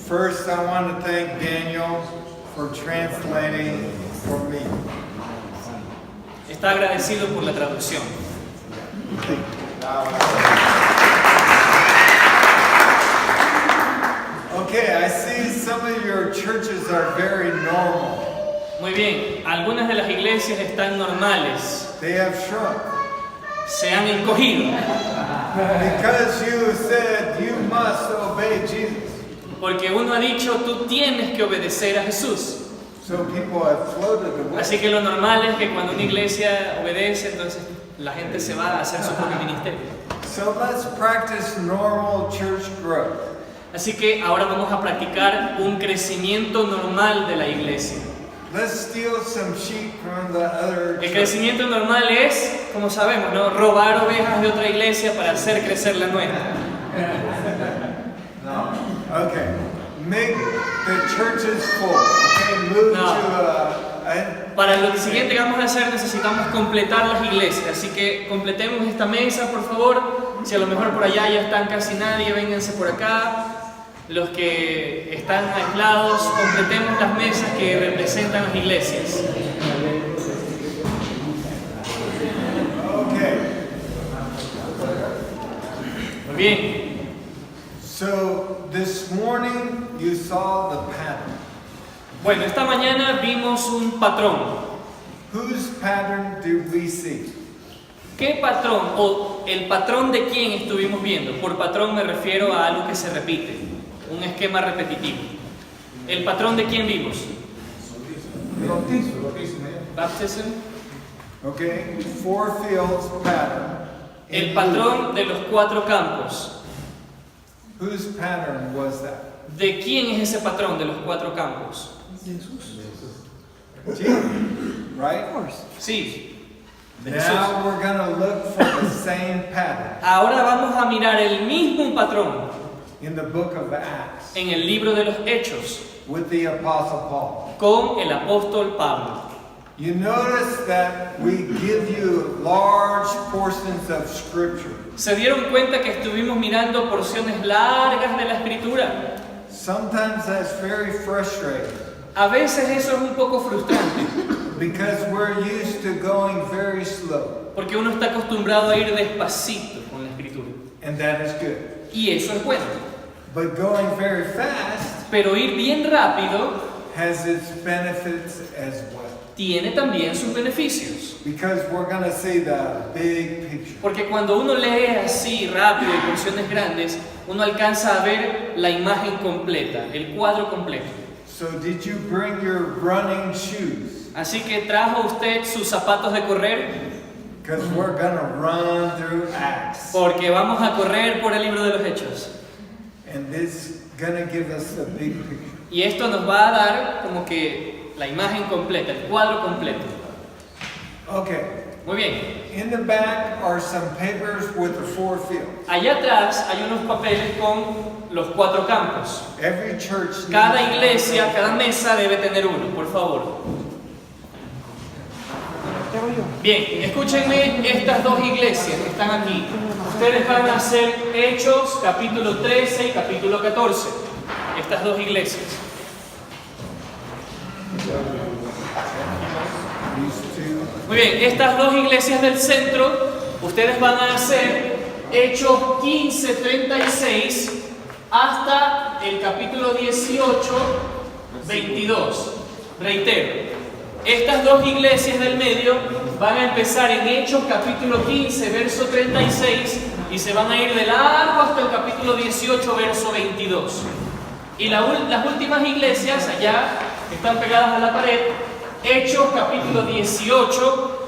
First, I want to thank Daniel for translating for me. Está agradecido por la traducción. Okay, I see some of your churches are very normal. Muy bien, algunas de las iglesias están normales, They have shrunk. se han encogido, Because you said you must obey Jesus. porque uno ha dicho, tú tienes que obedecer a Jesús. So people have floated away. Así que lo normal es que cuando una iglesia obedece, entonces la gente se va a hacer su propio ministerio. So let's practice normal church growth. Así que ahora vamos a practicar un crecimiento normal de la iglesia. Let's steal some sheep from the other El church. crecimiento normal es, como sabemos, ¿no? Robar ovejas de otra iglesia para hacer crecer la nuestra. No. Okay. Make the churches full. Okay. Move No. to Para lo siguiente que vamos a hacer necesitamos completar las iglesias, así que completemos esta mesa, por favor. Si a lo mejor por allá ya están casi nadie, vénganse por acá. Los que están aislados, completemos las mesas que representan las iglesias. Okay. Muy bien. So this morning you saw the pattern. Bueno, esta mañana vimos un patrón. Whose pattern did we see? ¿Qué patrón o el patrón de quién estuvimos viendo? Por patrón me refiero a algo que se repite, un esquema repetitivo. ¿El patrón de quién vimos? Baptism. Okay. 4 fields pattern. El patrón de los 4 campos. Whose pattern was that? ¿De quién es ese patrón de los 4 campos? Jesus. Right? Sí, de Jesús. Now we're going to look for the same pattern Ahora vamos a mirar el mismo patrón in the book of Acts en el libro de los Hechos with the Apostle Paul. con el apóstol Pablo. You notice that we give you large portions of Scripture. ¿Se dieron cuenta que estuvimos mirando porciones largas de la Escritura? Sometimes that's very frustrating A veces eso es un poco frustrante, because we're used to going very slow, porque uno está acostumbrado a ir despacito con la Escritura. and that is good. Y eso es bueno. But going very fast Pero ir bien rápido has its benefits as well, tiene también sus beneficios. because we're going to see the big picture. Porque cuando uno lee así rápido y porciones grandes, uno alcanza a ver la imagen completa, el cuadro completo. So did you bring your running shoes? Así que ¿trajo usted sus zapatos de correr? Because we're going to run through Acts. Porque vamos a correr por el libro de los Hechos. And this is going to give us the big picture. Y esto nos va a dar como que la imagen completa, el cuadro completo. Okay. Muy bien. In the back are some papers with the 4 fields. Allá atrás hay unos papeles con los 4 campos. Every church Cada needs- iglesia, cada mesa debe tener uno, por favor. Bien, escúchenme estas 2 iglesias que están aquí. Ustedes van a hacer Hechos, capítulo 13 y capítulo 14. Estas 2 iglesias. These two. Muy bien, estas 2 iglesias del centro, ustedes van a hacer Hechos 15, 36 hasta el capítulo 18, 22. Reitero, estas 2 iglesias del medio van a empezar en Hechos capítulo 15, verso 36 y se van a ir de largo hasta el capítulo 18, verso 22. Y las últimas iglesias allá están pegadas a la pared. Hechos capítulo 18,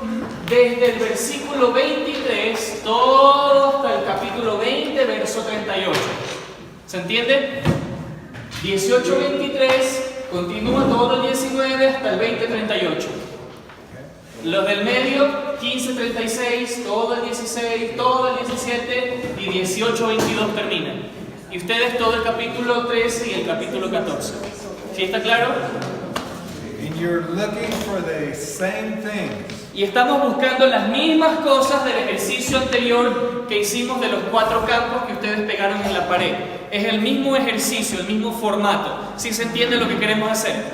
desde el versículo 23, todo hasta el capítulo 20, verso 38. ¿Se entiende? 18-23, continúa todo el 19 hasta el 20-38. Los del medio, 15-36, todo el 16, todo el 17 y 18-22 terminan. Y ustedes todo el capítulo 13 y el capítulo 14. ¿Sí está claro? And you're looking for the same things. Y estamos buscando las mismas cosas del ejercicio anterior que hicimos de los 4 campos que ustedes pegaron en la pared. Es el mismo ejercicio, el mismo formato. ¿Sí se entiende lo que queremos hacer?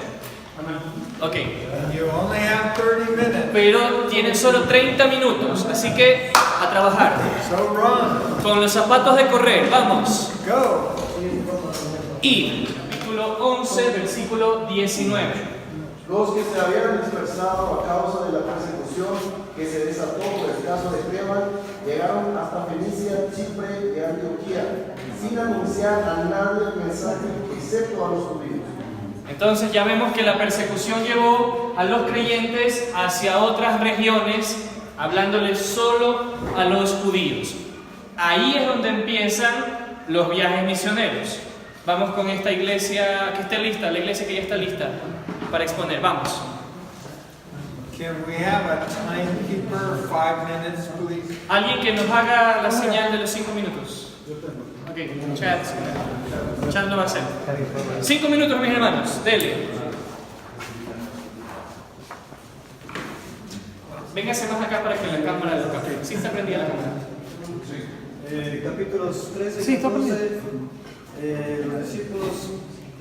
Ok. And you only have 30 minutes. Pero tienen solo 30 minutos, así que a trabajar. So run. Con los zapatos de correr, vamos. Go. Y, capítulo 11, versículo 19. Los que se habían dispersado a causa de la persecución que se desató por el caso de Esteban llegaron hasta Fenicia, Chipre y Antioquía, sin anunciar a nadie el mensaje excepto a los judíos. Entonces ya vemos que la persecución llevó a los creyentes hacia otras regiones, hablándoles solo a los judíos. Ahí es donde empiezan los viajes misioneros. Vamos con esta iglesia que esté lista, la iglesia que ya está lista para exponer. Vamos. Can we have a timekeeper, 5 minutes, please? Alguien que nos haga la señal de los 5 minutos. Ok, Chad lo va a hacer. 5 minutos, mis hermanos, dele. Véngase más acá para que la cámara lo capte. ¿Sí está prendida la cámara? Capítulos 13 y 14, los discípulos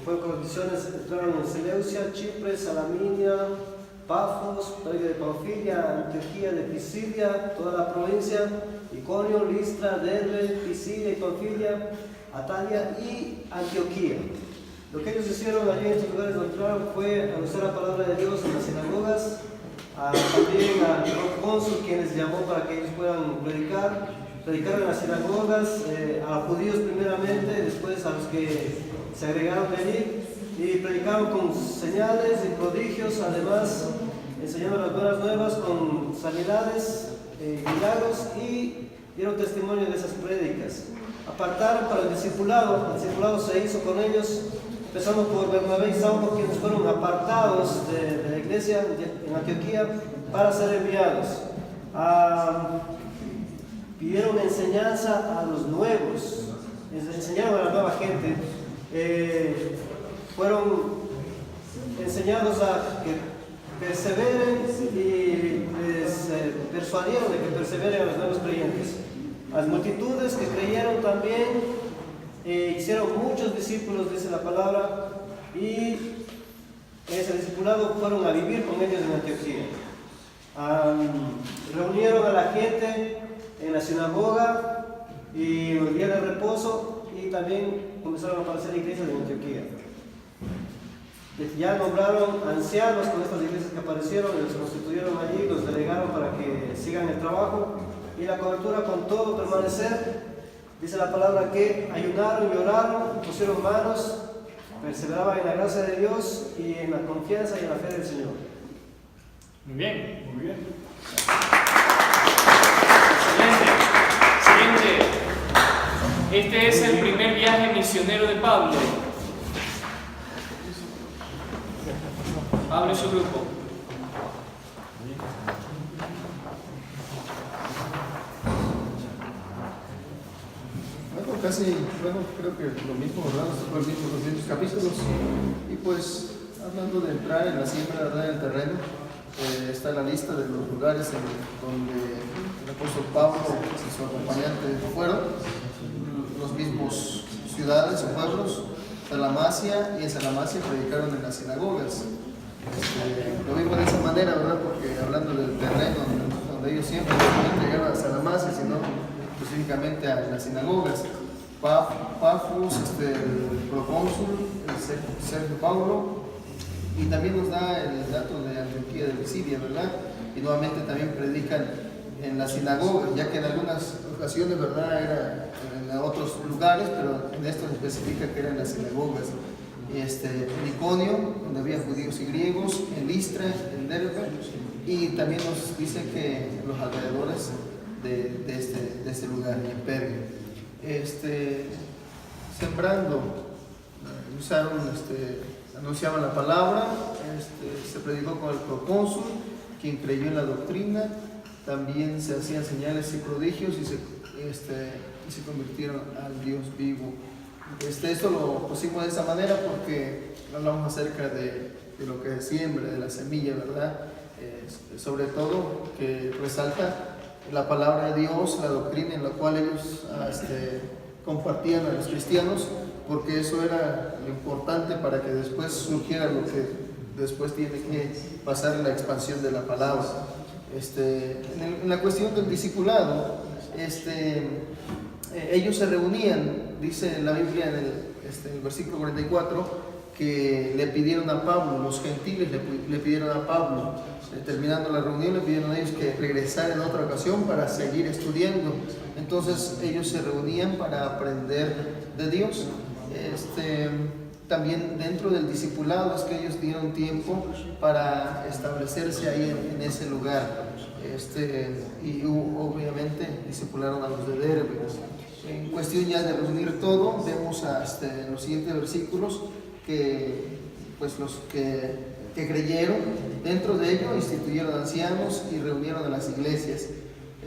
fueron con condiciones, entraron en Seleucia, Chipre, Salaminia, Pafos, Perga de Panfilia, Antioquía de Pisidia, toda la provincia, Iconio, Listra, Derbe, Pisidia y Panfilia, Atalia y Antioquía. Lo que ellos hicieron allí en estos lugares donde entraron fue anunciar la palabra de Dios en las sinagogas, también al procónsul, quien les llamó para que ellos puedan predicar en las sinagogas, a los judíos primeramente, después a los que se agregaron de allí, y predicaron con señales y prodigios, además enseñando las buenas nuevas con sanidades, milagros, y dieron testimonio de esas prédicas. Apartaron para el discipulado se hizo con ellos, empezando por Bernabé y Saulo, quienes fueron apartados de la iglesia en Antioquía para ser enviados. Pidieron enseñanza a los nuevos, enseñaron a la nueva gente, fueron enseñados a que perseveren y les persuadieron de que perseveren a los nuevos creyentes. Las multitudes que creyeron también hicieron muchos discípulos, dice la palabra, y en ese discipulado fueron a vivir con ellos en Antioquía. Reunieron a la gente en la sinagoga y en el día de reposo, y también comenzaron a aparecer iglesias en Antioquía. Ya nombraron ancianos con estas iglesias que aparecieron, y los constituyeron allí, los delegaron para que sigan el trabajo, y la cobertura con todo permanecer. Dice la palabra que ayunaron y oraron, pusieron manos, perseveraban en la gracia de Dios y en la confianza y en la fe del Señor. Muy bien, muy bien. Excelente. Siguiente. Este es el primer viaje misionero de Pablo. Pablo y su grupo. Creo que lo mismo, ¿verdad? Los mismos capítulos. Y pues, hablando de entrar en la siembra, ¿verdad? En el terreno, está la lista de los lugares donde el apóstol Pablo y su acompañante fueron, los mismos ciudades o pueblos, Salamacia, y en Salamacia predicaron en las sinagogas. Lo mismo de esa manera, ¿verdad? Porque hablando del terreno donde ellos siempre no llegaron a Salamacia, sino específicamente a las sinagogas. Pafos, el procónsul, Sergio Paulo, y también nos da el dato de Antioquía de Pisidia, ¿verdad? Y nuevamente también predican en las sinagogas, ya que en algunas ocasiones, ¿verdad?, era en otros lugares, pero en esto se especifica que eran las sinagogas. En Iconio, donde había judíos y griegos, en Listra, en Derbe, y también nos dice que los alrededores de este lugar, en Perga. Sembrando, anunciaban la palabra, se predicó con el procónsul, quien creyó en la doctrina, también se hacían señales y prodigios y se convirtieron al Dios vivo. Esto lo pusimos de esa manera porque hablamos acerca de lo que siembra, de la semilla, ¿verdad? Sobre todo que resalta la palabra de Dios, la doctrina en la cual ellos compartían a los cristianos, porque eso era lo importante para que después surgiera lo que después tiene que pasar en la expansión de la palabra. En la cuestión del discipulado, ellos se reunían, dice la Biblia en el versículo 44, que le pidieron a Pablo, los gentiles le pidieron a Pablo, terminando la reunión, le pidieron a ellos que regresara en otra ocasión para seguir estudiando. Entonces ellos se reunían para aprender de Dios. También dentro del discipulado es que ellos dieron tiempo para establecerse ahí en ese lugar. Y obviamente discipularon a los de Derbe. En cuestión ya de reunir todo, vemos en los siguientes versículos que pues los que creyeron, dentro de ello instituyeron ancianos y reunieron a las iglesias.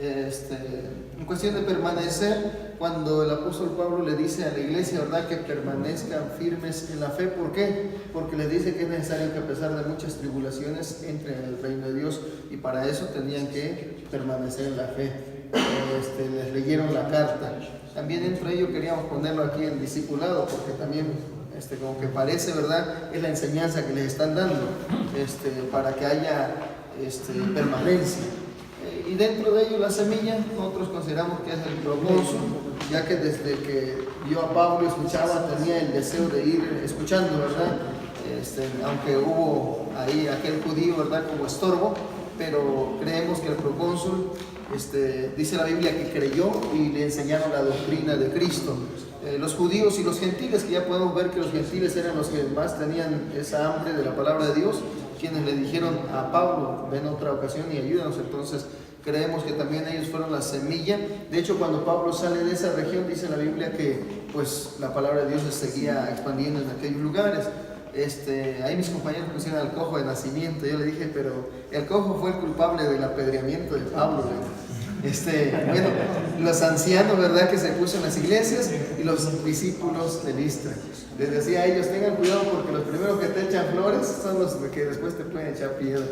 En cuestión de permanecer, cuando el apóstol Pablo le dice a la iglesia, ¿verdad?, que permanezcan firmes en la fe. ¿Por qué? Porque les dice que es necesario que a pesar de muchas tribulaciones entren en el reino de Dios, y para eso tenían que permanecer en la fe. Les leyeron la carta. También dentro de ello queríamos ponerlo aquí en discipulado, porque también como que parece, ¿verdad?, es la enseñanza que les están dando, para que haya permanencia. Y dentro de ello la semilla, nosotros consideramos que es el procónsul, ya que desde que vio a Pablo y escuchaba, tenía el deseo de ir escuchando, ¿verdad? Aunque hubo ahí aquel judío, ¿verdad?, como estorbo, pero creemos que el procónsul, dice la Biblia que creyó y le enseñaron la doctrina de Cristo. Los judíos y los gentiles, que ya podemos ver que los gentiles eran los que más tenían esa hambre de la palabra de Dios, quienes le dijeron a Pablo, ven otra ocasión y ayúdanos. Entonces creemos que también ellos fueron la semilla. De hecho, cuando Pablo sale de esa región, dice la Biblia que pues la palabra de Dios se seguía expandiendo en aquellos lugares. Ahí mis compañeros pusieron al cojo de nacimiento. Yo le dije, pero el cojo fue el culpable del apedreamiento de Pablo. Bueno, los ancianos, ¿verdad?, que se puso en las iglesias, y los discípulos de Listra. Les decía a ellos, tengan cuidado porque los primeros que te echan flores son los que después te pueden echar piedra.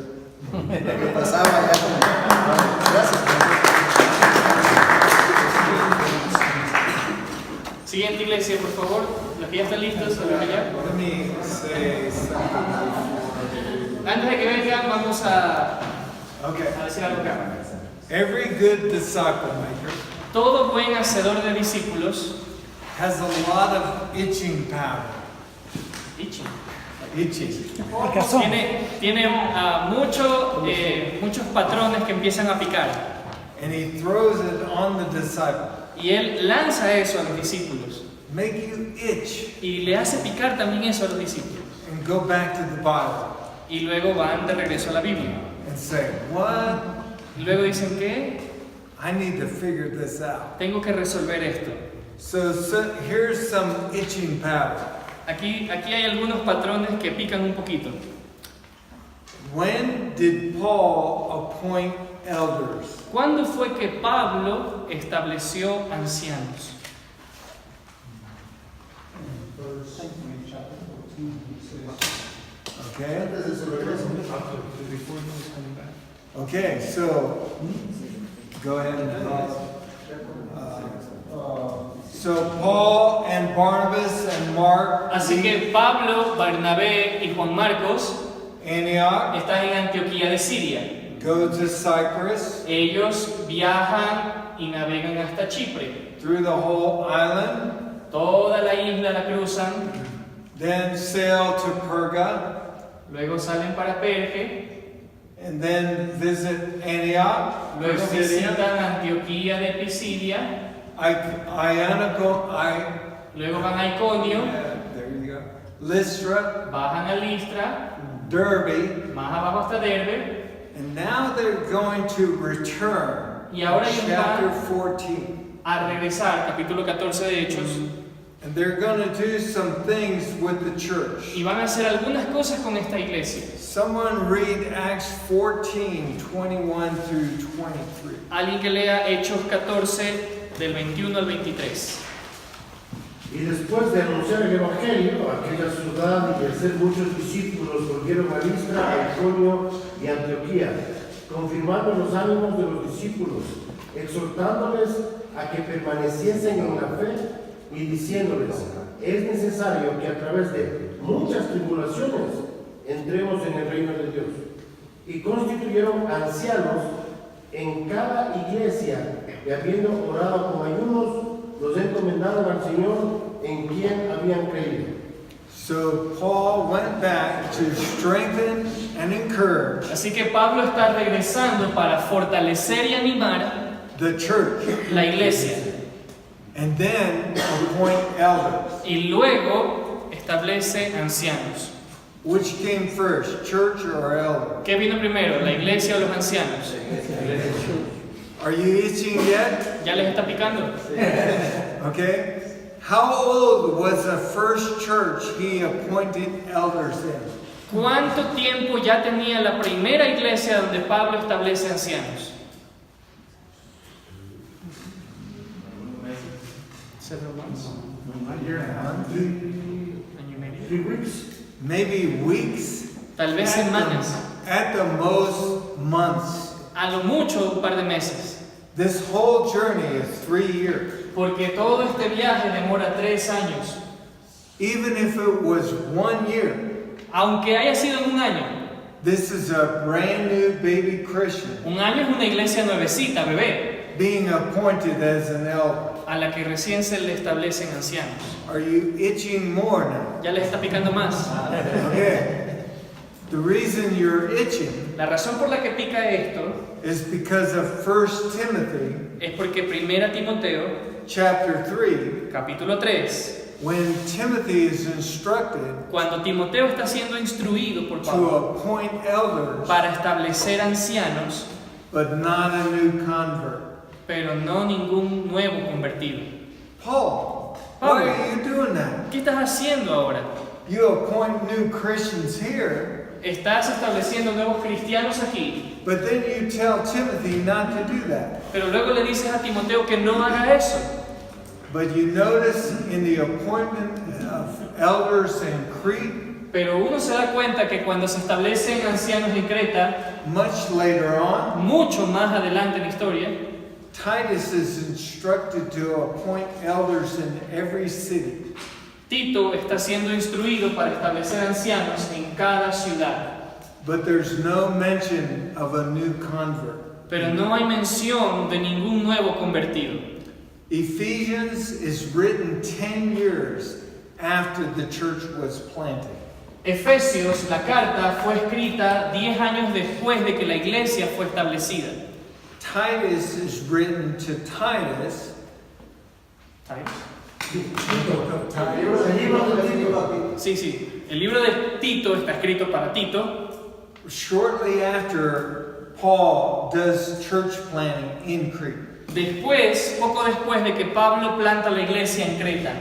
Lo que pasaba allá con... Gracias. Siguiente iglesia, por favor. Los que ya están listos, salgan allá. Let me say something. Antes de que vengan, vamos a Okay. decir algo acá. Every good disciple maker Todo buen hacedor de discípulos has a lot of itching power. itching, Itching. tiene muchos patrones que empiezan a picar. And he throws it on the disciple. Y él lanza eso a los discípulos. Make you itch Y le hace picar también eso a los discípulos. and go back to the Bible Y luego van de regreso a la Biblia. and say, what? Y luego dicen que I need to figure this out. tengo que resolver esto. So here's some itching power. Aquí hay algunos patrones que pican un poquito. When did Paul appoint elders? ¿Cuándo fue que Pablo estableció ancianos? Okay. Okay, so go ahead and so Paul and Barnabas and Mark Así que Pablo, Bernabé y Juan Marcos Antioch, están en Antioquía de Siria. go to Cyprus, Ellos viajan y navegan hasta Chipre. through the whole island, Toda la isla la cruzan, then sail to Perga, luego salen para Perge, and then visit Antioch, luego Pisidia, visitan Antioquía de Pisidia, luego van a Iconio, there you go, Lystra, bajan a Listra, Derbe, más abajo hasta Derbe, and now they're going to return. Y ahora ellos Chapter van 14. a regresar, capítulo 14 de Hechos, And they're going to do some things with the church. y van a hacer algunas cosas con esta iglesia. Someone read Acts 14, 21 through 23. Alguien que lea Hechos 14 del 21 al 23. Y después de anunciar el Evangelio a aquellas ciudad y al ser muchos discípulos volvieron a Listra, a Iconio y Antioquía, confirmando los ánimos de los discípulos, exhortándoles a que permaneciesen en la fe y diciéndoles: es necesario que a través de muchas tribulaciones entremos en el reino de Dios. Y constituyeron ancianos en cada iglesia, y habiendo orado con ayunos, los encomendaron al Señor en quien habían creído. So Paul went back to strengthen and encourage Así que Pablo está regresando para fortalecer y animar the church la iglesia. and then appoint elders. Y luego establece ancianos. Which came first, church or elder? ¿Qué vino primero, la iglesia o los ancianos? Are you itching yet? ¿Ya les está picando? Okay. How old was the first church he appointed elders in? ¿Cuánto tiempo ya tenía la primera iglesia donde Pablo establece ancianos? Año y medio. 3 weeks. Maybe weeks? Tal vez semanas, At the most, months. a lo mucho un par de meses. This whole journey is 3 years. Porque todo este viaje demora 3 años. Even if it was 1 year, Aunque haya sido en un año. this is a brand new baby Christian Un año es una iglesia nuevecita, bebé, being appointed as an elder. a la que recién se le establecen ancianos. Are you itching more now? Ya les está picando más. Okay. The reason you're itching La razón por la que pica esto is because of 1 Timothy es porque 1 Timoteo, chapter 3, capítulo 3, when Timothy is instructed cuando Timoteo está siendo instruido por to Pablo appoint elders, para establecer ancianos, but not a new convert. pero no ningún nuevo convertido. Paul, why are you doing that? ¿Qué estás haciendo ahora? You appoint new Christians here, Estás estableciendo nuevos cristianos aquí, but then you tell Timothy not to do that. pero luego le dices a Timoteo que no haga eso. But you notice in the appointment of elders in Crete, Pero uno se da cuenta que cuando se establecen ancianos en Creta, much later on, mucho más adelante en la historia, Titus is instructed to appoint elders in every city. Tito está siendo instruido para establecer ancianos en cada ciudad. But there's no mention of a new convert. Pero no hay mención de ningún nuevo convertido. Ephesians is written 10 years after the church was planted. Efesios, la carta, fue escrita 10 años después de que la iglesia fue establecida. Titus is written to Titus Sí. El libro de Tito está escrito para Tito shortly after Paul does church planting in Crete. poco después de que Pablo planta la iglesia en Creta.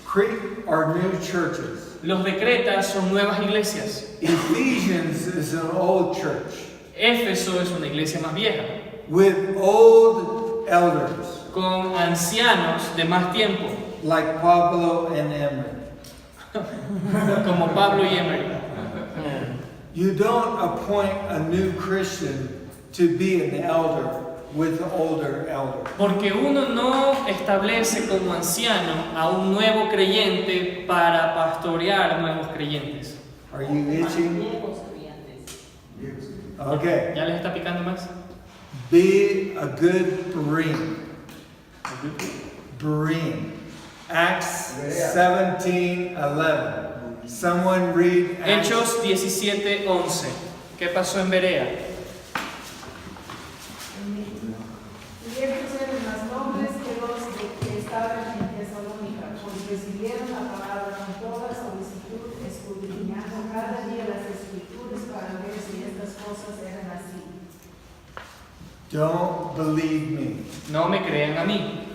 Crete are new churches. Los de Creta son nuevas iglesias. Ephesians is an old church Éfeso es una iglesia más vieja, with old elders con ancianos de más tiempo, like Pablo and Emery. como Pablo y Emery. You don't appoint a new Christian to be an elder with older elders. Porque uno no establece como anciano a un nuevo creyente para pastorear nuevos creyentes. Are you itching? Okay. ¿Ya les está picando más? Be a good Berean. Berean. Acts 17:11. Someone read Acts. Hechos 17:11. ¿Qué pasó en Berea? Y estos eran más nobles que los que estaban en Tesalónica, pues recibieron la palabra con toda solicitud, escudriñando cada día las escrituras para ver si estas cosas eran así. Don't believe me No me crean a mí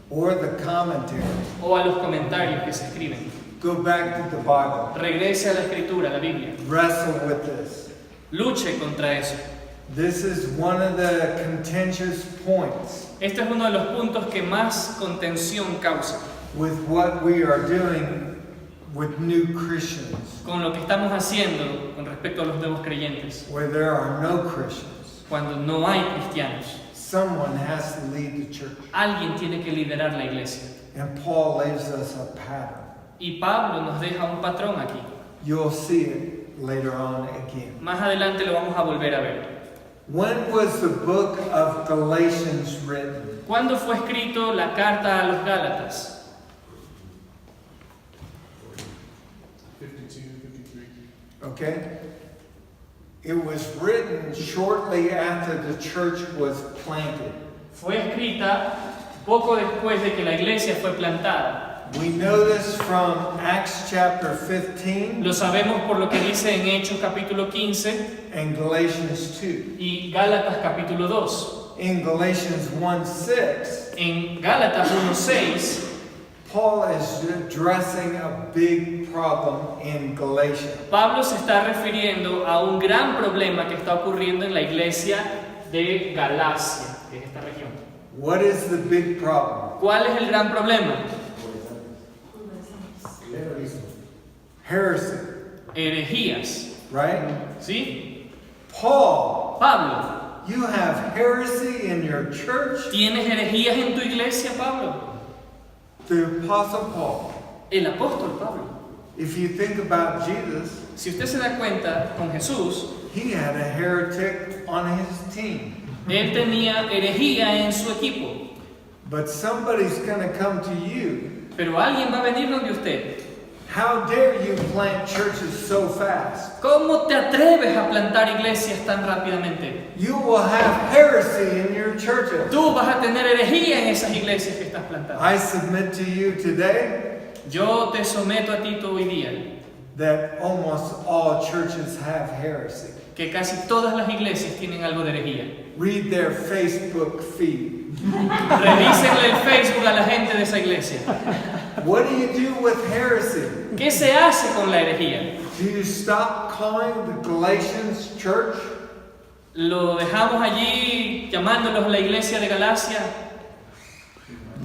or the commentary. o a los comentarios que se escriben. Go back to the Bible. Regrese a la escritura, a la Biblia. Wrestle with this. Luche contra eso. This is one of the contentious points Este es uno de los puntos que más contención causa with what we are doing with new Christians, con lo que estamos haciendo con respecto a los nuevos creyentes, where there are no Christians. cuando no hay cristianos. Someone has to lead the church. Alguien tiene que liderar la iglesia. And Paul leaves us a pattern. Y Pablo nos deja un patrón aquí. You'll see it later on again. Más adelante lo vamos a volver a ver. When was the book of Galatians written? ¿Cuándo fue escrito la carta a los Gálatas? 52, 53. Okay? It was written shortly after the church was planted. Fue escrita poco después de que la iglesia fue plantada. We know this from Acts chapter 15 Lo sabemos por lo que dice en Hechos capítulo 15 and Galatians 2. y Gálatas capítulo 2. In Galatians 1:6, En Gálatas 1:6, Paul is addressing a big problem in Galatia. Pablo se está refiriendo a un gran problema que está ocurriendo en la iglesia de Galacia, que es esta región. What is the big problem? ¿Cuál es el gran problema? Heresy, Herejías, right? ¿sí? Paul, Pablo, you have heresy in your church? ¿tienes herejías en tu iglesia, Pablo? The Apostle Paul. El apóstol Pablo. If you think about Jesus, Si usted se da cuenta, con Jesús, he had a heretic on his team. él tenía herejía en su equipo. But somebody's going to come to you. Pero alguien va a venir donde usted. How dare you plant churches so fast? ¿Cómo te atreves a plantar iglesias tan rápidamente? You will have heresy in your churches. Tú vas a tener herejía en esas iglesias que estás plantando. I submit to you today Yo te someto a ti hoy día that almost all churches have heresy. que casi todas las iglesias tienen algo de herejía. Read their Facebook feed. Revísenle el Facebook a la gente de esa iglesia. What do you do with heresy? ¿Qué se hace con la herejía? Do you stop calling the Galatians church? ¿Lo dejamos allí llamándolos la iglesia de Galacia?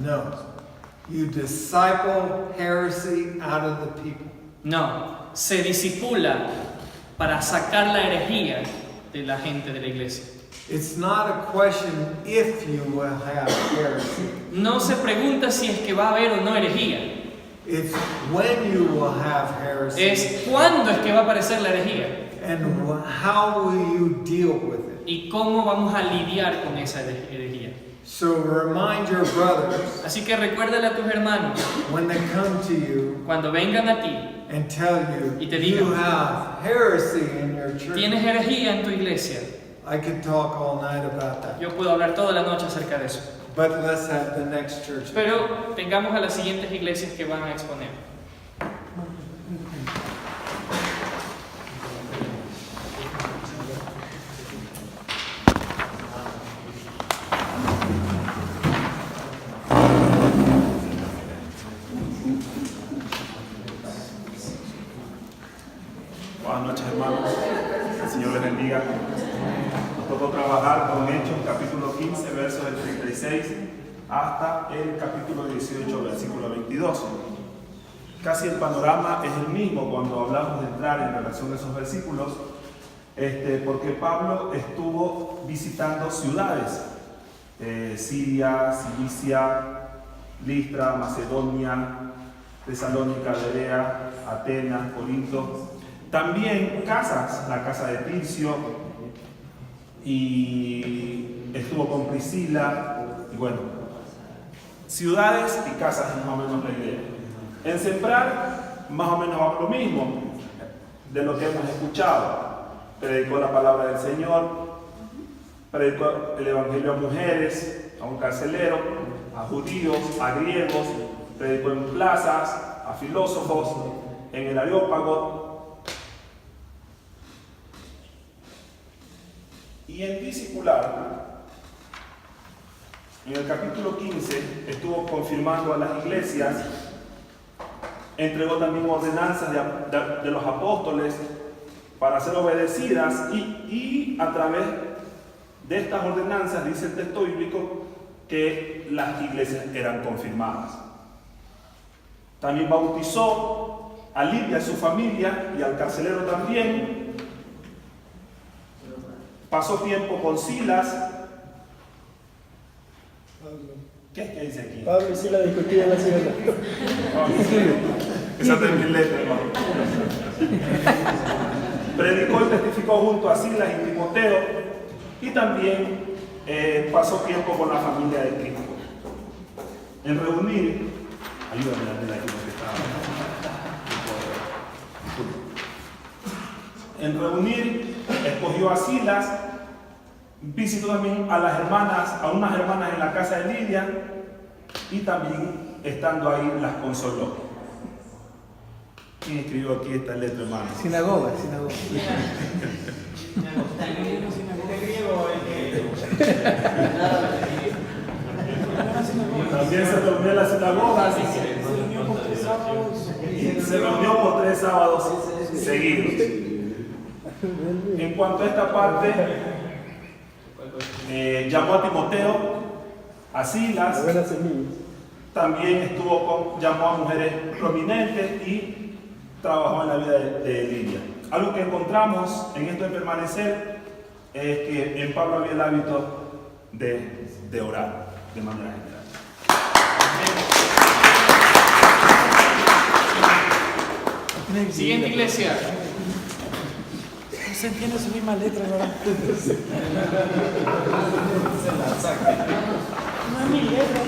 No. You disciple heresy out of the people. No, se disipula para sacar la herejía de la gente de la iglesia. It's not a question if you will have heresy. No se pregunta si es que va a haber o no herejía. It's when you will have heresy Es cuándo es que va a aparecer la herejía and how will you deal with it. y cómo vamos a lidiar con esa herejía. So remind your brothers Así que recuérdale a tus hermanos when they come to you cuando vengan a ti, and tell you Y te you digan, have heresy in your church. tienes herejía en tu iglesia. I could talk all night about that. Yo puedo hablar toda la noche acerca de eso. But let's have the next church. Pero tengamos a las siguientes iglesias que van a exponer. Buenas noches, hermanos. El Señor les bendiga. Nos tocó trabajar con Hechos capítulo 15, versos del 36 hasta el capítulo 18, versículo 22. Casi el panorama es el mismo cuando hablamos de entrar en relación a esos versículos, porque Pablo estuvo visitando ciudades, Siria, Cilicia, Listra, Macedonia, Tesalónica, Berea, Atenas, Corinto. También casas, la casa de Tircio, y estuvo con Priscila, y bueno, ciudades y casas es más o menos la idea. En sembrar, más o menos va lo mismo de lo que hemos escuchado. Predicó la palabra del Señor, predicó el evangelio a mujeres, a un carcelero, a judíos, a griegos, predicó en plazas, a filósofos, en el Areópago. Y en discipular, en el capítulo 15, estuvo confirmando a las iglesias, entregó también ordenanzas de los apóstoles para ser obedecidas y a través de estas ordenanzas, dice el texto bíblico, que las iglesias eran confirmadas. También bautizó a Lidia, a su familia y al carcelero también. Pasó tiempo con Silas. ¿Qué dice aquí? Pablo y Silas discutían la ciudad. Esa es mi letra, hermano. Predicó y testificó junto a Silas y Timoteo, y también pasó tiempo con la familia de Cristo. En reunir, ayúdame a ver aquí porque está. En reunir, escogió a Silas, visitó también a las hermanas, a unas hermanas en la casa de Lidia, y también estando ahí las consoló. ¿Quién escribió aquí esta letra, hermano? Sinagoga. También se reunió en la sinagoga y se reunió por 3 sábados seguidos. En cuanto a esta parte, llamó a Timoteo, a Silas, también llamó a mujeres prominentes y trabajó en la vida de Lidia. Algo que encontramos en esto de permanecer es que en Pablo había el hábito de orar de manera general. Siguiente iglesia. No se entiende su misma letra, ¿verdad? No es mi letra.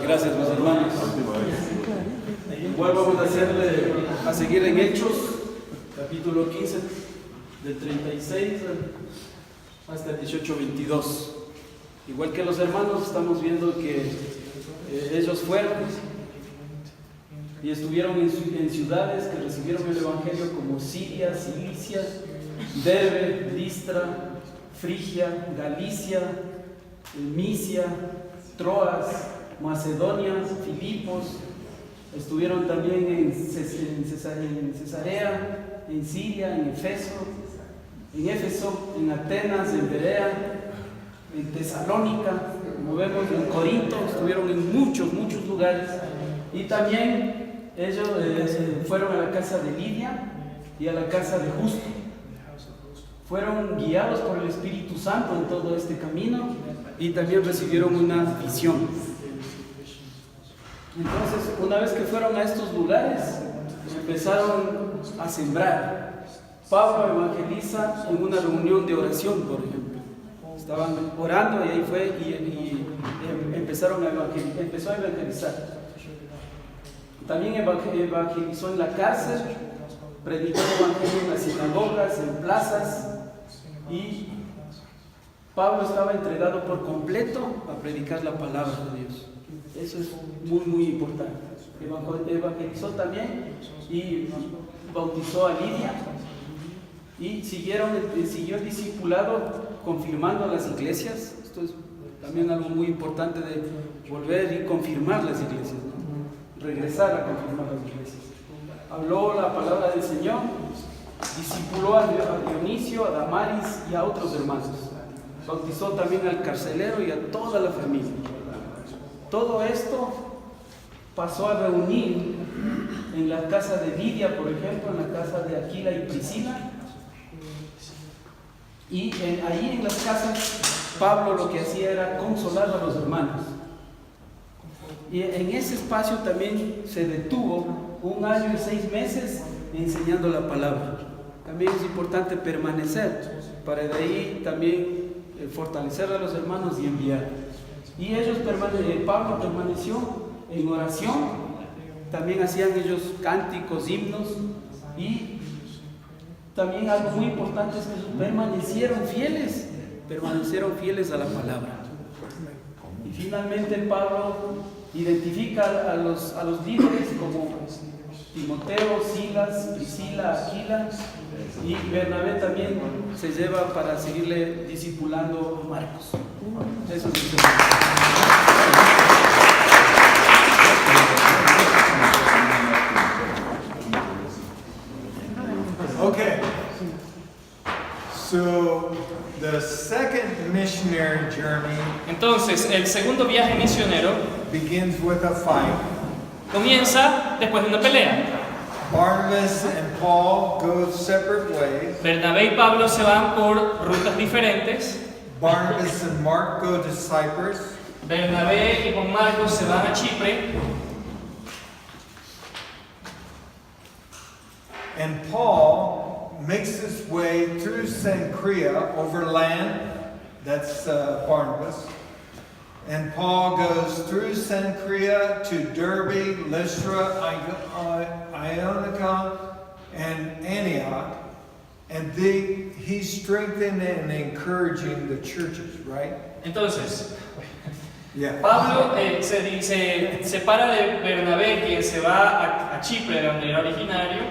Gracias, mis hermanos. Igual vamos a seguir en Hechos, capítulo 15, del 36 hasta el 18-22. Igual que los hermanos, estamos viendo que ellos fueron y estuvieron en ciudades que recibieron el Evangelio como Siria, Cilicia, Derbe, Listra, Frigia, Galicia, Misia, Troas, Macedonia, Filipos. Estuvieron también en Cesarea, en Siria, en Éfeso, en Atenas, en Berea, en Tesalónica, como vemos, en Corinto. Estuvieron en muchos lugares. Y también ellos fueron a la casa de Lidia y a la casa de Justo. Fueron guiados por el Espíritu Santo en todo este camino y también recibieron una visión. Entonces, una vez que fueron a estos lugares, empezaron a sembrar. Pablo evangeliza en una reunión de oración, por ejemplo. Estaban orando y ahí fue y empezó a evangelizar. También evangelizó en la cárcel, predicó el evangelio en las sinagogas, en plazas, y Pablo estaba entregado por completo a predicar la palabra de Dios. Eso es muy importante. Evangelizó también y bautizó a Lidia, y siguió el discipulado confirmando las iglesias. Esto es también algo muy importante, de volver y confirmar las iglesias, ¿no? Regresar a confirmar las iglesias. Habló la palabra del Señor, discipuló a Dionisio, a Damaris y a otros hermanos. Bautizó también al carcelero y a toda la familia. Todo esto pasó a reunir en la casa de Lidia, por ejemplo, en la casa de Aquila y Priscila. Y ahí en las casas, Pablo lo que hacía era consolar a los hermanos. Y en ese espacio también se detuvo 1 año y 6 meses enseñando la palabra. También es importante permanecer para de ahí también fortalecer a los hermanos y enviar. Y Pablo permaneció en oración. También hacían ellos cánticos, himnos, y también algo muy importante es que ellos permanecieron fieles a la palabra. Y finalmente Pablo identifica a los líderes como Timoteo, Silas, Priscila, Aquila, y Bernabé también se lleva para seguirle discipulando a Marcos. Eso es lo que... Okay. So the second missionary journey Entonces, el segundo viaje misionero begins with a fight. comienza después de una pelea. Barnabas and Paul go separate ways. Bernabé y Pablo se van por rutas diferentes. Barnabas and Mark go to Cyprus. Bernabé y con Marcos se van a Chipre. And Paul makes his way through Cenchrea over land. That's Barnabas. And Paul goes through Cenchrea to Derbe, Lystra, Ionica, and Antioch. And he's strengthening and encouraging the churches, right? Entonces, Yeah. Pablo se separa de Bernabé, quien se va a Chipre, de donde era originario,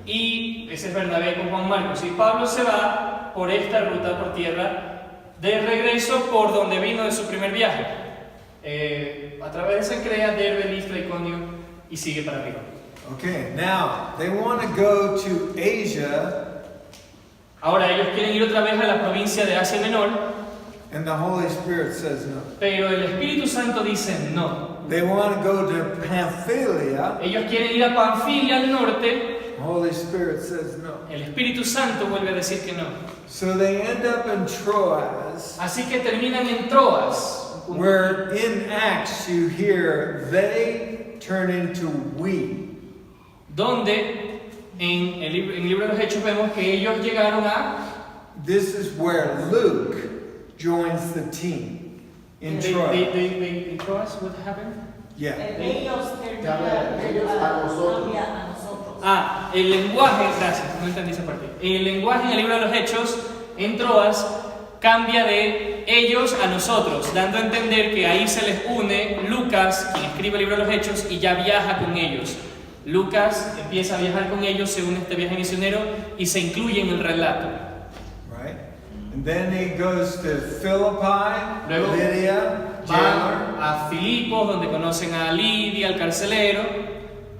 y ese es Bernabé con Juan Marcos. Y Pablo se va por esta ruta por tierra de regreso por donde vino de su primer viaje, a través de Cencrea, Derbe, Listra, Iconio, y sigue para arriba. Okay, now they want to go to Asia, Ahora ellos quieren ir otra vez a la provincia de Asia Menor, and the Holy Spirit says no. pero el Espíritu Santo dice no. They want to go to Pamphylia. Ellos quieren ir a Panfilia al norte. Holy Spirit says no. El Espíritu Santo vuelve a decir que no. So they end up in Troas, Así que terminan en Troas, where in Acts you hear they turn into we. donde en el libro de los Hechos vemos que ellos llegaron a... This is where Luke joins the team in Troas. de Troas, what happened? Yeah. Ellos Ellos a nosotros. cambia a nosotros. Ah, el lenguaje, gracias, no entendí esa parte. El lenguaje en el libro de los Hechos, en Troas, cambia de ellos a nosotros, dando a entender que ahí se les une Lucas, quien escribe el libro de los Hechos, y ya viaja con ellos. Lucas empieza a viajar con ellos, se une a este viaje misionero y se incluye en el relato. Right? And then he goes to Philippi, Luego Lydia, Van jailer, a Filipos, donde conocen a Lidia, al carcelero.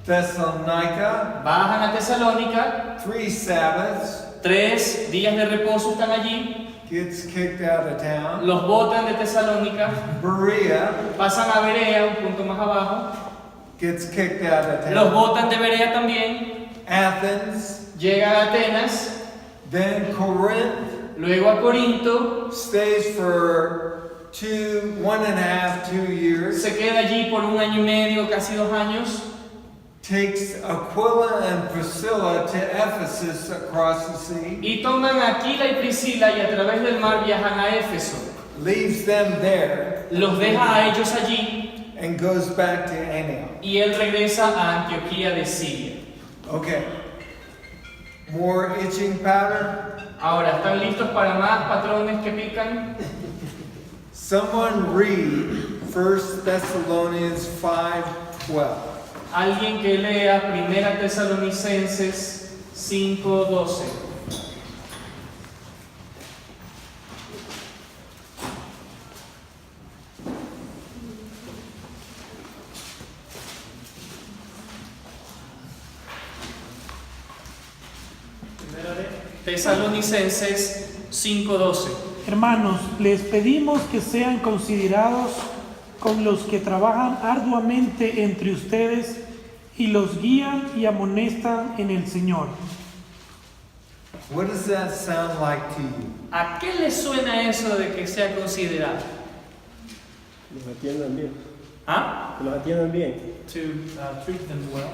Thessalonica, Bajan a Tesalónica, 3 Sabbaths, 3 días de reposo están allí. gets kicked out of town. Los botan de Tesalónica, Berea pasan a Berea, un punto más abajo. gets kicked out of Los town. botan de Berea también. Athens, Llegan a Atenas, then Corinth, luego a Corinto. stays for 1.5, 2 years. Se queda allí por 1 año y medio, casi 2 años. Takes Aquila and Priscilla to Ephesus across the sea. Y toman a Aquila y Priscila y a través del mar viajan a Éfeso. Leaves them there Los deja a ellos allí and goes back to Antioch. y él regresa a Antioquía de Siria. Okay. More itching powder. Ahora, ¿están listos para más patrones que pican? Someone read 1 Thessalonians 5:12. Alguien que lea 1 Tesalonicenses 5:12. Tesalonicenses 5:12. Hermanos, les pedimos que sean considerados con los que trabajan arduamente entre ustedes y los guían y amonestan en el Señor. What does that sound like to you? ¿A qué le suena eso de que sea considerado? Los atiendan bien. ¿Ah? Que los atiendan bien. To treat them well.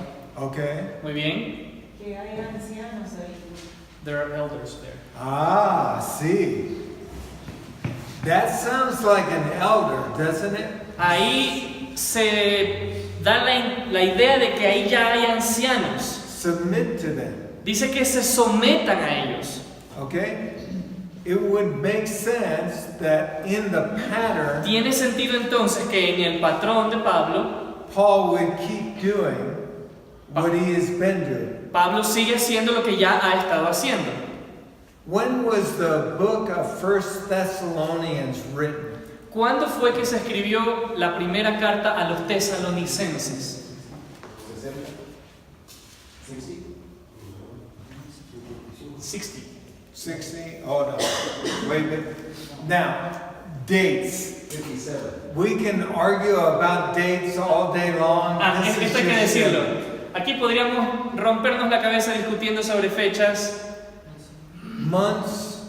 Okay. Muy bien. Que hay ancianos ahí. There are elders there. Ah, see. That sounds like an elder, doesn't it? Ahí se da la idea de que ahí ya hay ancianos. Submit to them. Dice que se sometan a ellos. Okay? It would make sense that in the pattern, Tiene sentido entonces que en el patrón de Pablo, Paul would keep doing what he has been doing. Pablo sigue haciendo lo que ya ha estado haciendo. When was the book of 1 Thessalonians written? ¿Cuándo fue que se escribió la primera carta a los tesalonicenses? 60. 60? Oh no. Wait a minute. Now, dates. 57. We can argue about dates all day long. This is Esto hay que just decirlo. it. Aquí podríamos rompernos la cabeza discutiendo sobre fechas, Months,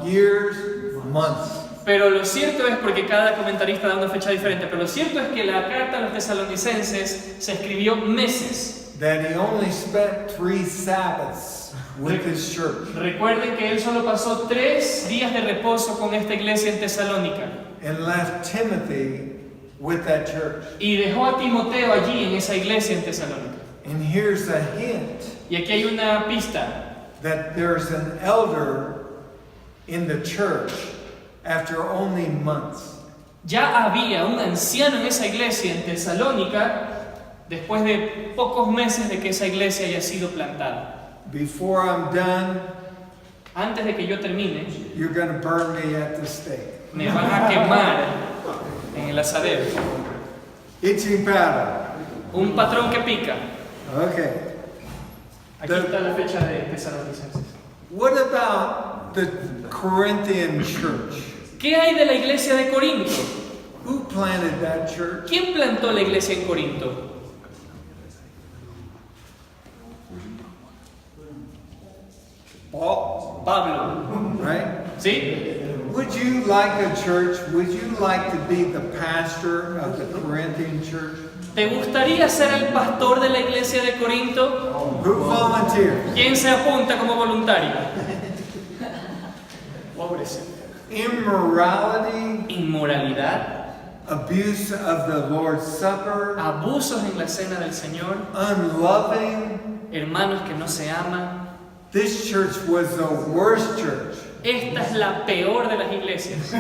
years, months. pero lo cierto es, porque cada comentarista da una fecha diferente, pero lo cierto es que la carta a los tesalonicenses se escribió meses. That he only spent 3 Sabbaths with his church. Recuerden que él solo pasó 3 días de reposo con esta iglesia en Tesalónica And left Timothy with that church. y dejó a Timoteo allí en esa iglesia en Tesalónica. And here's a hint Y aquí hay una pista. that there's an elder in the church after only months. Ya había un anciano en esa iglesia en Tesalónica después de pocos meses de que esa iglesia haya sido plantada. Before I'm done, Antes de que yo termine, you're going to burn me at the stake. me van a quemar en el asadero. Itching pattern. Un patrón que pica. Okay. Aquí está la fecha de Tesalonicenses. What about the Corinthian church? ¿Qué hay de la iglesia de Corinto? Who planted that church? ¿Quién plantó la iglesia en Corinto? Paul, Pablo. right? ¿Sí? Would you like a church? Would you like to be the pastor of the Corinthian church? ¿Te gustaría ser el pastor de la iglesia de Corinto? Who volunteers? ¿Quién se apunta como voluntario? Pobrecito. Immorality, Inmoralidad, abuse of the Lord's Supper, abusos en la cena del Señor, unloving. hermanos que no se aman. This church was the worst church. Esta es la peor de las iglesias.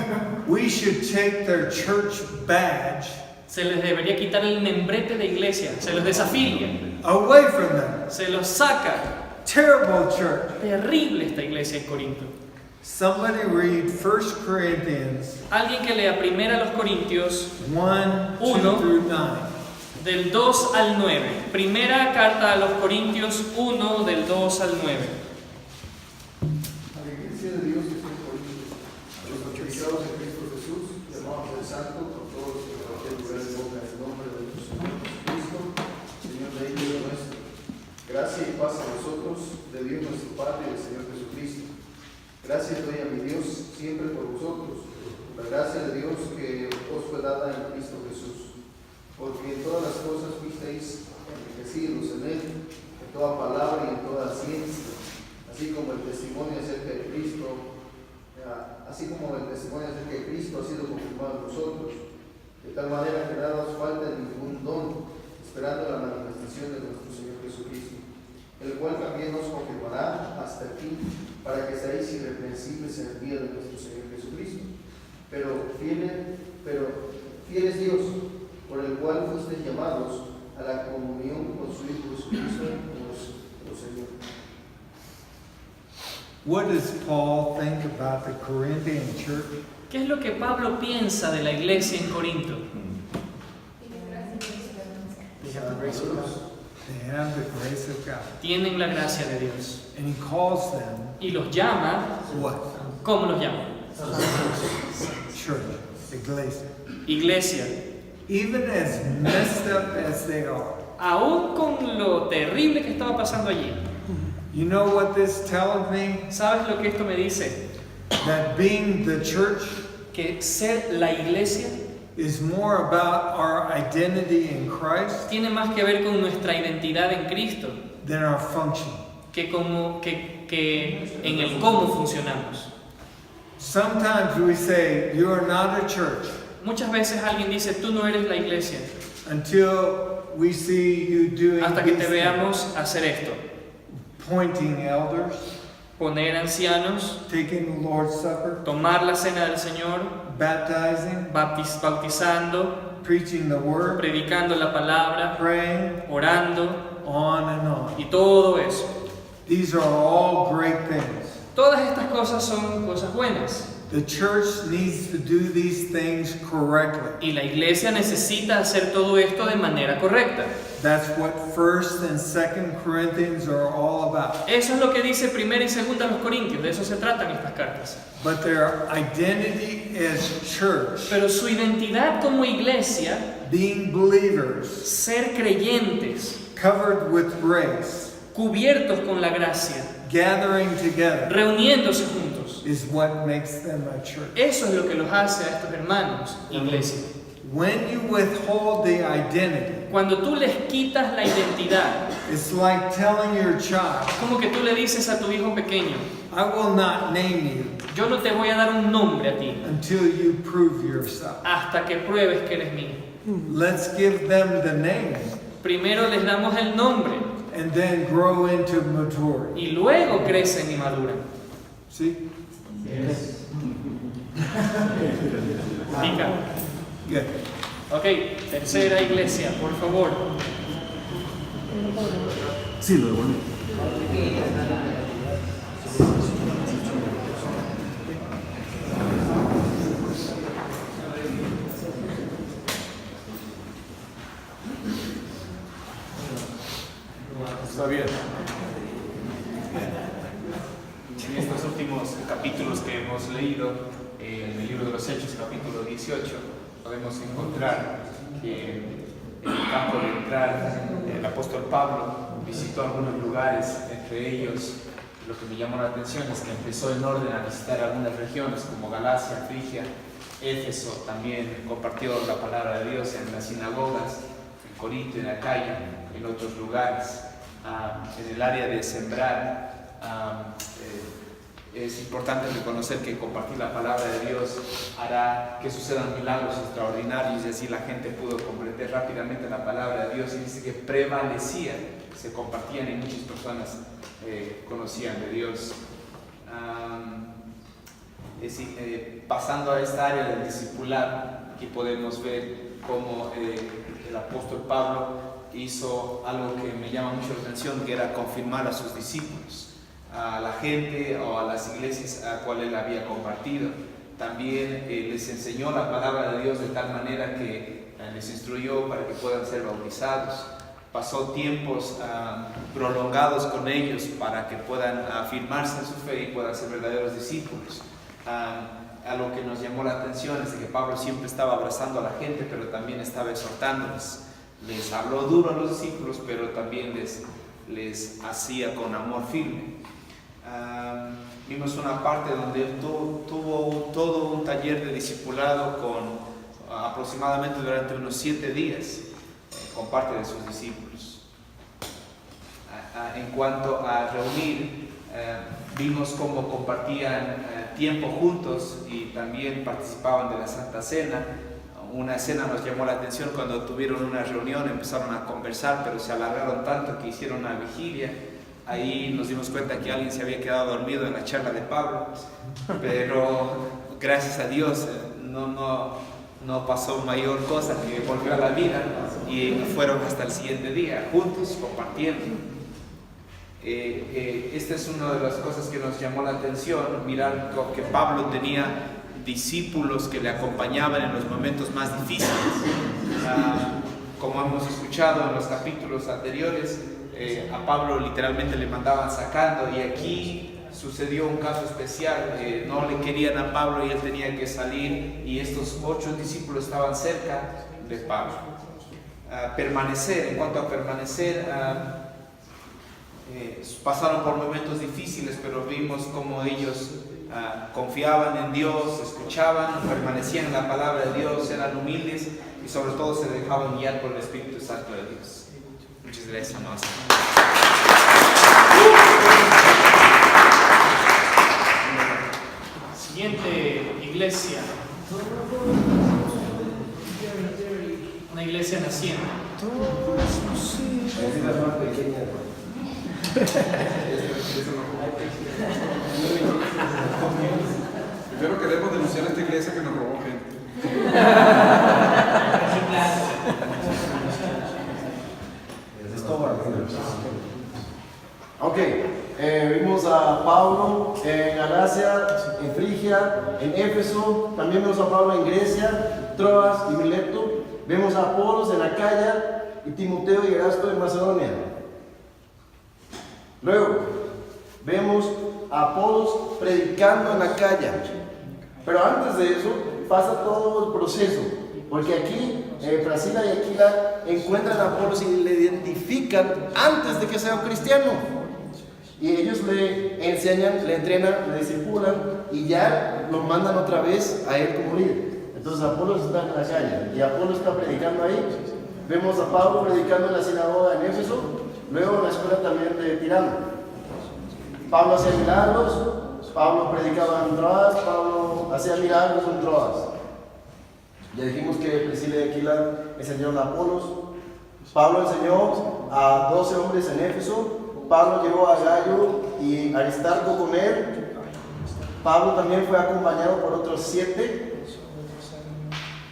We should take their church badge Se les debería quitar el membrete de iglesia, se los desafilia, away from them. se los saca. Terrible church. Terrible esta iglesia en Corinto. Somebody read 1 Corinthians Alguien que lea primero a los Corintios 1, 2 Uno. through 9. del 2 al 9. Primera carta a los Corintios 1 del 2 al 9. A la iglesia de Dios que está en Corinto, a los bautizados en Cristo Jesús, llamados del Santo, con todos los que en cualquier lugar se invocan el nombre de nuestro Señor Jesucristo, Señor de ellos y nuestro. Gracia y paz a vosotros, de Dios nuestro Padre y del Señor Jesucristo. Gracias doy a mi Dios siempre por vosotros, la gracia de Dios que os fue dada en Cristo Jesús. Porque en todas las cosas fuisteis enriquecidos en Él, en toda palabra y en toda ciencia, así como el testimonio acerca de Cristo ha sido confirmado en vosotros, de tal manera que nada os falta ningún don, esperando la manifestación de nuestro Señor Jesucristo, el cual también os confirmará hasta el fin, para que seáis irreprensibles en el día de nuestro Señor Jesucristo. Pero fiel es Dios, por el cual fuisteis llamados a la comunión con su Hijo Jesucristo, nuestro Señor. What does Paul think about the Corinthian church? ¿Qué es lo que Pablo piensa de la iglesia en Corinto? They have the grace of God. Tienen la gracia de Dios. And he calls them Y los llama, what? ¿cómo los llama? Church. Iglesia. Iglesia. Even as messed up as they are. Aún con lo terrible que estaba pasando allí. You know what this tells me? ¿Sabes lo que esto me dice? That being the church Que ser la iglesia is more about our identity in Christ tiene más que ver con nuestra identidad en Cristo than our function. que en el cómo funcionamos. Sometimes we say, you are not a church Muchas veces alguien dice, tú no eres la iglesia, until we see you doing hasta que te these veamos hacer esto. things. Pointing elders, Poner ancianos, taking the Lord's Supper, tomar la cena del Señor, baptizing, bautizando, preaching the word, predicando la palabra, praying, orando on and on. y todo eso. These are all great things. Todas estas cosas son cosas buenas. The church needs to do these things correctly. Y la iglesia necesita hacer todo esto de manera correcta. That's what 1st and 2nd Corinthians are all about. Eso es lo que dice 1 y 2 los Corintios, de eso se tratan estas cartas. But their identity as church, Pero su identidad como iglesia, being believers, ser creyentes, covered with grace, cubiertos con la gracia, gathering together, reuniéndose juntos, is what makes them a church. eso es lo que los hace a estos hermanos, iglesia. When you withhold the identity, Cuando tú les quitas la identidad, it's like telling your child, como que tú le dices a tu hijo pequeño, I will not name you yo no te voy a dar un nombre a ti until you prove yourself. hasta que pruebes que eres mío. Let's give them the name Primero les damos el nombre and then grow into maturity. y luego crecen y maduran. See? Pica. Good. Ok, tercera iglesia, por favor. Sí, lo devuelvo. Está bien. En estos últimos capítulos que hemos leído, en el libro de los Hechos, capítulo 18, podemos encontrar que en el campo de entrar, el apóstol Pablo visitó algunos lugares, entre ellos lo que me llamó la atención es que empezó en orden a visitar algunas regiones como Galacia, Frigia, Éfeso, también compartió la palabra de Dios en las sinagogas, en Corinto, en Acaya, en otros lugares. En el área de sembrar, es importante reconocer que compartir la palabra de Dios hará que sucedan milagros extraordinarios y así la gente pudo comprender rápidamente la palabra de Dios y dice que prevalecía, se compartían y muchas personas conocían de Dios. Pasando a esta área del discipular, aquí podemos ver cómo el apóstol Pablo hizo algo que me llama mucho la atención, que era confirmar a sus discípulos, a la gente o a las iglesias a cuales él había compartido. También les enseñó la palabra de Dios de tal manera que les instruyó para que puedan ser bautizados. Pasó tiempos prolongados con ellos para que puedan afirmarse en su fe y puedan ser verdaderos discípulos. Algo que nos llamó la atención es que Pablo siempre estaba abrazando a la gente, pero también estaba exhortándoles. Les habló duro a los discípulos, pero también les hacía con amor firme. Vimos una parte donde él tuvo todo un taller de discipulado aproximadamente durante unos 7 días con parte de sus discípulos. En cuanto a reunir, vimos cómo compartían tiempo juntos y también participaban de la Santa Cena. Una escena nos llamó la atención cuando tuvieron una reunión, empezaron a conversar, pero se alargaron tanto que hicieron una vigilia. Ahí nos dimos cuenta que alguien se había quedado dormido en la charla de Pablo, pero gracias a Dios no pasó mayor cosa, que volvió a la vida y fueron hasta el siguiente día juntos compartiendo. Esta es una de las cosas que nos llamó la atención, mirar que Pablo tenía discípulos que le acompañaban en los momentos más difíciles. Como hemos escuchado en los capítulos anteriores, a Pablo literalmente le mandaban sacando, y aquí sucedió un caso especial. No le querían a Pablo y él tenía que salir, y estos 8 discípulos estaban cerca de Pablo. En cuanto a permanecer, pasaron por momentos difíciles, pero vimos cómo ellos confiaban en Dios, escuchaban, permanecían en la palabra de Dios, eran humildes y sobre todo se dejaban guiar por el Espíritu Santo de Dios. Muchas gracias, amados. Siguiente iglesia. Una iglesia naciente. Primero queremos denunciar a esta iglesia que nos robó gente. Ok, vimos Vemos a Pablo en Galacia, en Frigia, en Éfeso. También vemos a Pablo en Grecia, Troas y Mileto. Vemos a Apolos en Acaya y Timoteo y Erasto en Macedonia. Luego, vemos a Apolos predicando en Acaya. Pero antes de eso, pasa todo el proceso. Porque aquí, Priscila y Aquila encuentran a Apolos y le identifican antes de que sea un cristiano. Y ellos le enseñan, le entrenan, le discipulan y ya lo mandan otra vez a él como líder. Entonces Apolos está en la calle y Apolos está predicando ahí. Vemos a Pablo predicando en la sinagoga en Éfeso, luego en la escuela también de Tirano. Pablo hacía milagros, Pablo predicaba en Troas, Pablo hacía milagros en Troas. Ya dijimos que Priscila y Aquila enseñaron a Apolos. Pablo enseñó a 12 hombres en Éfeso. Pablo llevó a Gallo y Aristarco con él. Pablo también fue acompañado por otros 7.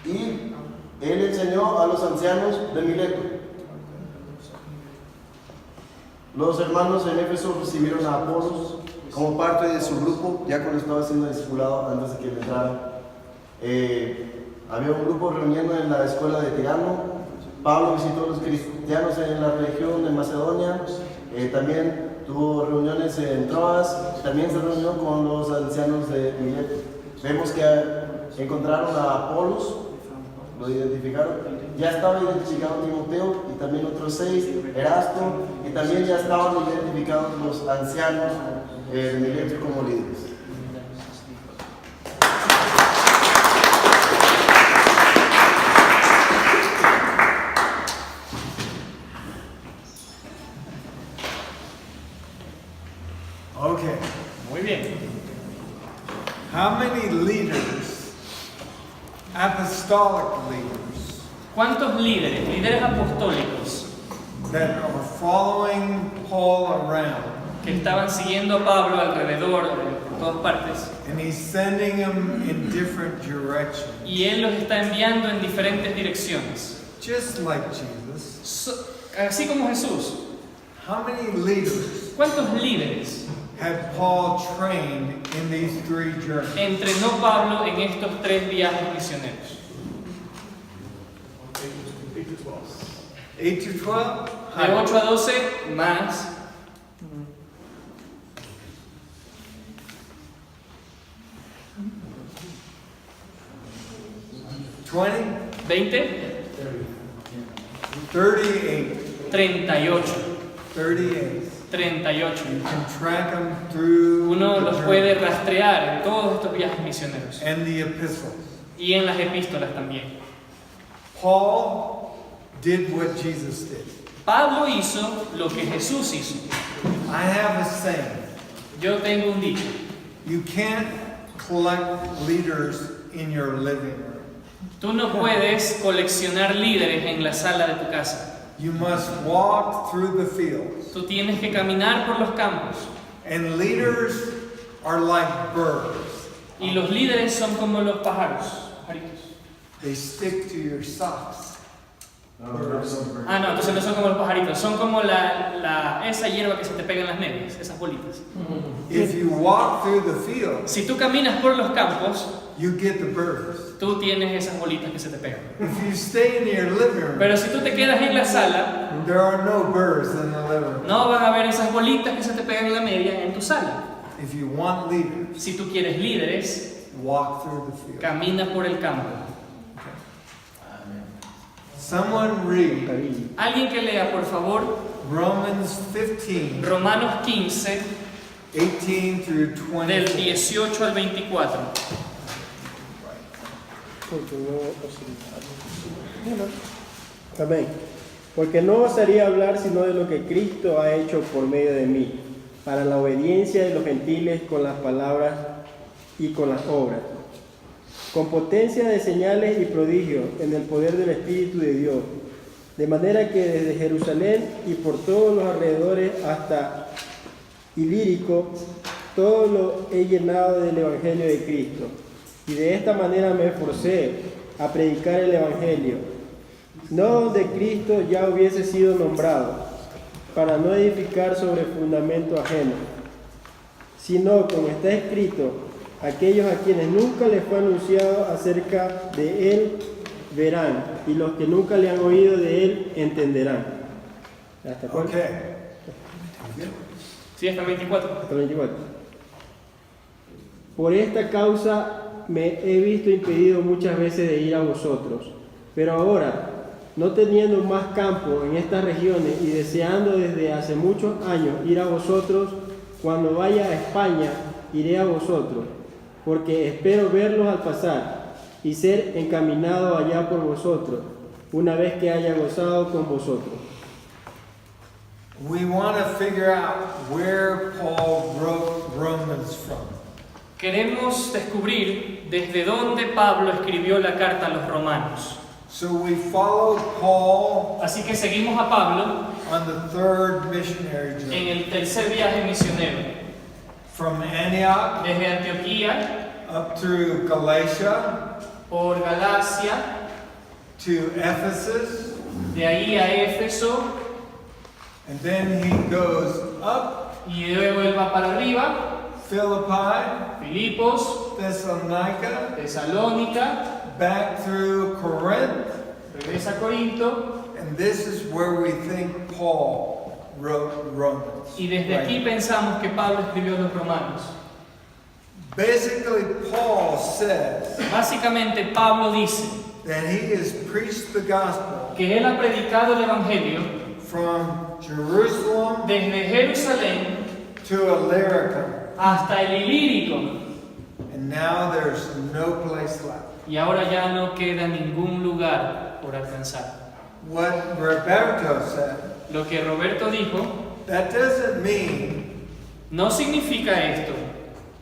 Y él enseñó a los ancianos de Mileto. Los hermanos en Éfeso recibieron a Apolos como parte de su grupo, ya cuando estaba siendo discipulado antes de que él entrara. Había un grupo reuniendo en la escuela de Tirano. Pablo visitó a los cristianos en la región de Macedonia. También tuvo reuniones en Troas. También se reunió con los ancianos de Mileto. Vemos que encontraron a Apolos, lo identificaron. Ya estaba identificado Timoteo y también otros 6, Erasto, y también ya estaban identificados los ancianos de Mileto como líderes. Okay. Muy bien. How many leaders, apostolic leaders, ¿Cuántos líderes, líderes apostólicos, that are following Paul around, que estaban siguiendo a Pablo alrededor, por todas partes, and he's sending them in different directions, y él los está enviando en diferentes direcciones? just like Jesus? Así como Jesús. How many leaders ¿Cuántos líderes had Paul trained in these 3 journeys? entrenó Pablo en estos 3 viajes misioneros? 8 to 12? De 8 a 12 más. $20? 20, 38. 38. 38. 38. You can track them through Uno the los journey. puede rastrear en todos estos viajes misioneros And the epistles. y en las epístolas también. Paul did what Jesus did. Pablo hizo lo que Jesús hizo. I have a saying. Yo tengo un dicho. You can't collect leaders in your living room. Tú no puedes coleccionar líderes en la sala de tu casa. You must walk through the fields. Tú tienes que caminar por los campos. And leaders are like birds. Y los líderes son como los pájaros. Pajaritos. They stick to your socks. Ah, no, entonces no son como los pajaritos. Son como esa hierba que se te pega en las medias, esas bolitas. If you walk through the fields, Si tú caminas por los campos, you get the birds. tú tienes esas bolitas que se te pegan. If you stay in your living room, Pero si tú te quedas en la sala, there are no birds in the living room. no van a ver esas bolitas que se te pegan en la media en tu sala. If you want leaders, Si tú quieres líderes, walk through the field. camina por el campo. Someone read Alguien que lea, por favor, Romans 15, Romanos 15, 18 through del 24. 18 al 24. Amén. Porque no osaría hablar sino de lo que Cristo ha hecho por medio de mí, para la obediencia de los gentiles con las palabras y con las obras, con potencia de señales y prodigios en el poder del Espíritu de Dios, de manera que desde Jerusalén y por todos los alrededores hasta Ilírico, todo lo he llenado del Evangelio de Cristo, y de esta manera me esforcé a predicar el Evangelio, no donde Cristo ya hubiese sido nombrado, para no edificar sobre fundamento ajeno, sino como está escrito, aquellos a quienes nunca les fue anunciado acerca de él verán, y los que nunca le han oído de él entenderán. ¿Hasta cuándo? Okay. Sí, hasta el 24. Hasta el 24. Por esta causa me he visto impedido muchas veces de ir a vosotros, pero ahora, no teniendo más campo en estas regiones y deseando desde hace muchos años ir a vosotros, cuando vaya a España iré a vosotros, porque espero verlos al pasar y ser encaminado allá por vosotros, una vez que haya gozado con vosotros. We want to figure out where Paul wrote Romans from. Queremos descubrir desde dónde Pablo escribió la carta a los romanos. So we followed Paul Así que seguimos a Pablo on the third missionary en journey el tercer viaje misionero, from Antioch desde Antioquía up through Galatia por Galacia, to Ephesus, de ahí a Éfeso, and then he goes up y luego él va para arriba, Philippi, Filipos, Thessalonica, Tesalónica, back through Corinth, regresa a Corinto, and this is where we think Paul wrote Romans. y desde aquí pensamos que Pablo escribió los romanos. Basically, Paul says Básicamente Pablo dice that he has preached the gospel que él ha predicado el evangelio from Jerusalem desde Jerusalén to Illyricum, hasta el Ilírico, and now there's no place left. y ahora ya no queda ningún lugar por alcanzar. What Roberto said, Lo que Roberto dijo that doesn't mean no significa esto,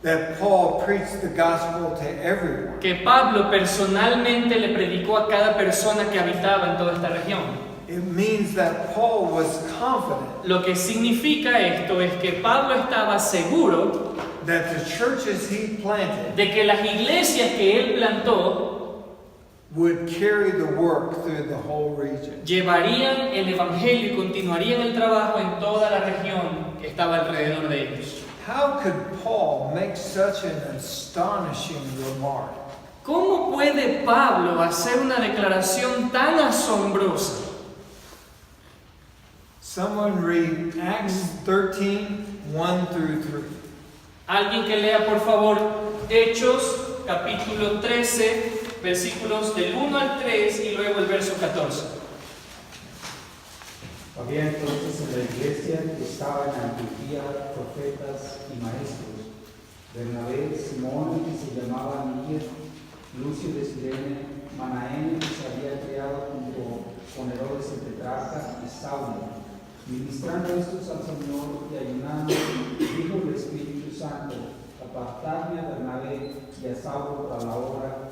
that Paul preached the gospel to everyone. que Pablo personalmente le predicó a cada persona que habitaba en toda esta región. It means that Paul was confident Lo que significa esto es que Pablo estaba seguro that the churches he planted de que las iglesias que él plantó would carry the work through the whole region. llevarían el evangelio y continuarían el trabajo en toda la región que estaba alrededor de ellos. How could Paul make such an astonishing remark? ¿Cómo puede Pablo hacer una declaración tan asombrosa? Someone read Acts 13, 1 through 3. Alguien que lea por favor Hechos capítulo 13 versículos del 1 al 3 y luego el verso 14. Había entonces en la iglesia que estaba en Antioquía profetas y maestros: Bernabé, Simón, que se llamaba Niger, Lucio de Cirene, Manaén, que se había criado junto con Herodes el tetrarca, y Saulo. Ministrando estos al Señor y ayunando, dijo el Espíritu Santo: apartadme a Bernabé y a Saulo para la obra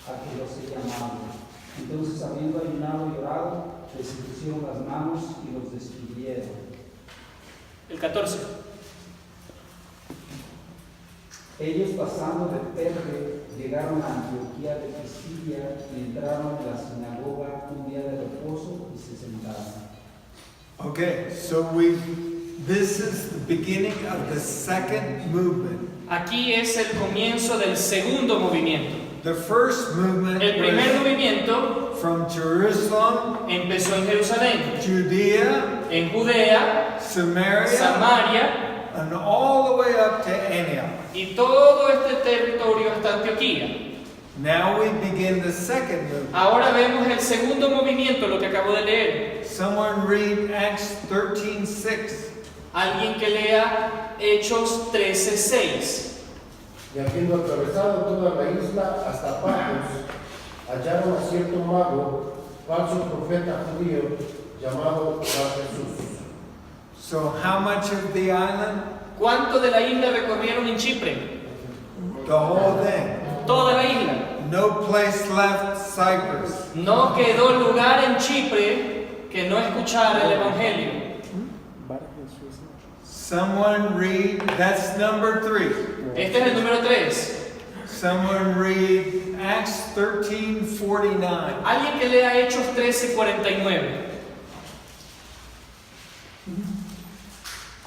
a que los he llamado. Entonces, habiendo ayunado y orado, les impusieron las manos y los despidieron. El 14. Ellos, pasando de Perge, llegaron a Antioquía de Pisidia y entraron en la sinagoga un día de reposo y se sentaron. Okay, so this is the beginning of the second movement. Aquí es el comienzo del segundo movimiento. The first movement El primer was movimiento from Jerusalem, empezó en Jerusalén, Judea, en Judea, Samaria, Samaria and all the way up to Antioch. y todo este territorio hasta Antioquía. Now we begin the second movement. Ahora vemos el segundo movimiento, lo que acabo de leer. Someone read Acts 13:6. Alguien que lea Hechos 13:6. Y habiendo atravesado toda la isla hasta Pafos, hallaron a cierto mago, falso profeta judío, llamado Bar Jesús. So how much of the island? ¿Cuánto de la isla recorrieron en Chipre? The whole thing. Toda la isla. No place left Cyprus. No quedó lugar en Chipre que no escuchara el evangelio. Someone read, that's number 3. Este es el número 3. Someone read Acts 13:49. Alguien que lea Hechos 13:49.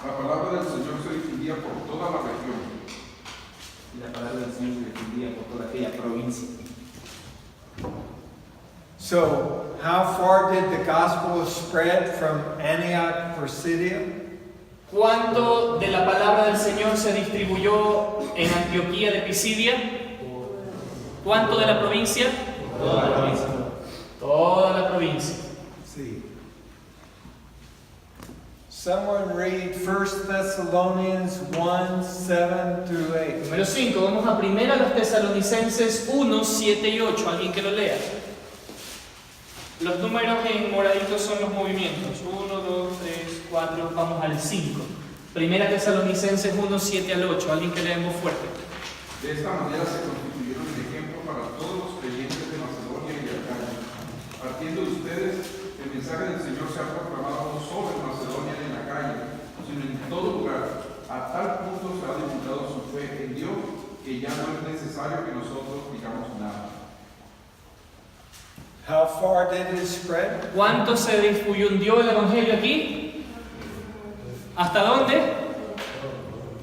La palabra del Señor se difundía por toda la región, provincia. So, how far did the gospel spread from Antioch, Pisidia? ¿Cuánto de la palabra del Señor se distribuyó en Antioquía de Pisidia? ¿Cuánto de la provincia? Toda la provincia. Toda la provincia. See. Someone read 1 Thessalonians 1, 7 through 8. Número 5, vamos a 1 Tesalonicenses 1, 7 y 8. ¿Alguien que lo lea? Los números en moraditos son los movimientos. 1, 2, 3, 4, vamos al 5. 1 Tesalonicenses 1, 7 al 8. ¿Alguien que lea en voz fuerte? De esta manera se constituyeron el ejemplo para todos los creyentes de Macedonia y de Acaya. Partiendo de ustedes, el mensaje del Señor se ha proclamado no solo en Macedonia y en Acaya, sino en todo lugar. A tal punto se ha divulgado su fe en Dios que ya no es necesario que nosotros digamos nada. How far did it spread? ¿Cuánto se difundió el evangelio aquí? ¿Hasta dónde?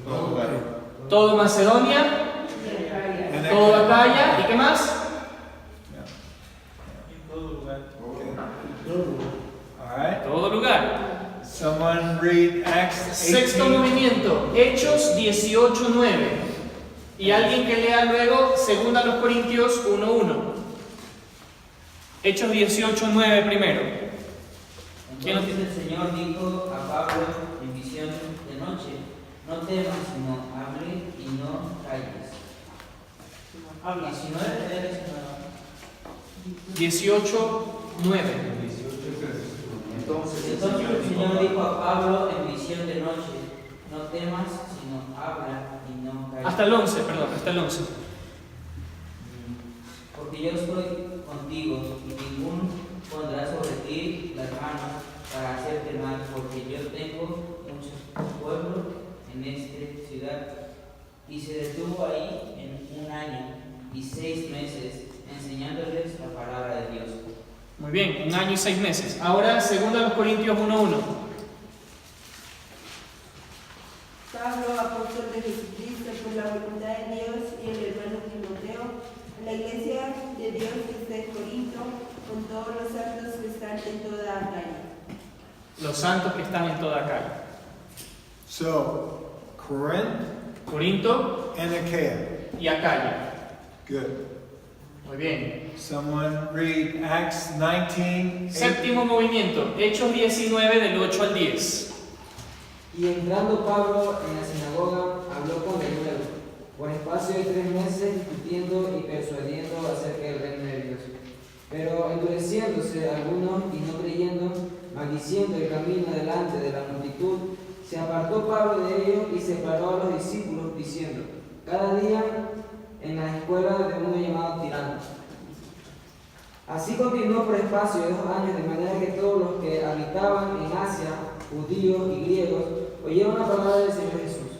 Todo lugar. Todo Macedonia, todo Acaya, ¿y qué más? All right. Todo lugar. Someone read Acts 18. Sexto movimiento, Hechos 18:9. Y alguien que lea luego 2 Corintios 1:1. Hechos 18:9 primero. ¿Quién lo tiene? Entonces el Señor dijo a Pablo en visión de noche: no temas, sino hable y no calles. Habla. 18:9. Entonces el Señor dijo a Pablo en visión de noche: no temas, sino habla y no calles. Hasta el 11, perdón, hasta el 11. Porque yo estoy contigo y ninguno pondrá sobre ti las manos para hacerte mal, porque yo tengo muchos pueblos en esta ciudad. Y se detuvo ahí en 1 año y 6 meses enseñándoles la palabra de Dios. Muy bien, 1 año y 6 meses. Ahora 2 Corintios 1:1. Pablo, apóstol de Jesucristo, por la voluntad de Dios, y el hermano Timoteo, la iglesia de Dios que está en Corinto, con todos los santos que están en toda Acaya. Los santos que están en toda Acaya. So, Corinth Corinto and Achaia. y Acaya. Good. Muy bien. Someone read Acts 19. 8. Séptimo movimiento, Hechos 19 del 8 al 10. Y entrando Pablo en la sinagoga, habló con denuedo, por espacio de 3 meses, discutiendo y persuadiendo acerca del reino de Dios. Pero endureciéndose algunos y no creyendo, maldiciendo el camino delante de la multitud, se apartó Pablo de ellos y separó a los discípulos, diciendo: cada día en la escuela de uno llamado Tirano. Así continuó por espacio de 2 años, de manera que todos los que habitaban en Asia, judíos y griegos, oyeron la palabra del Señor Jesús.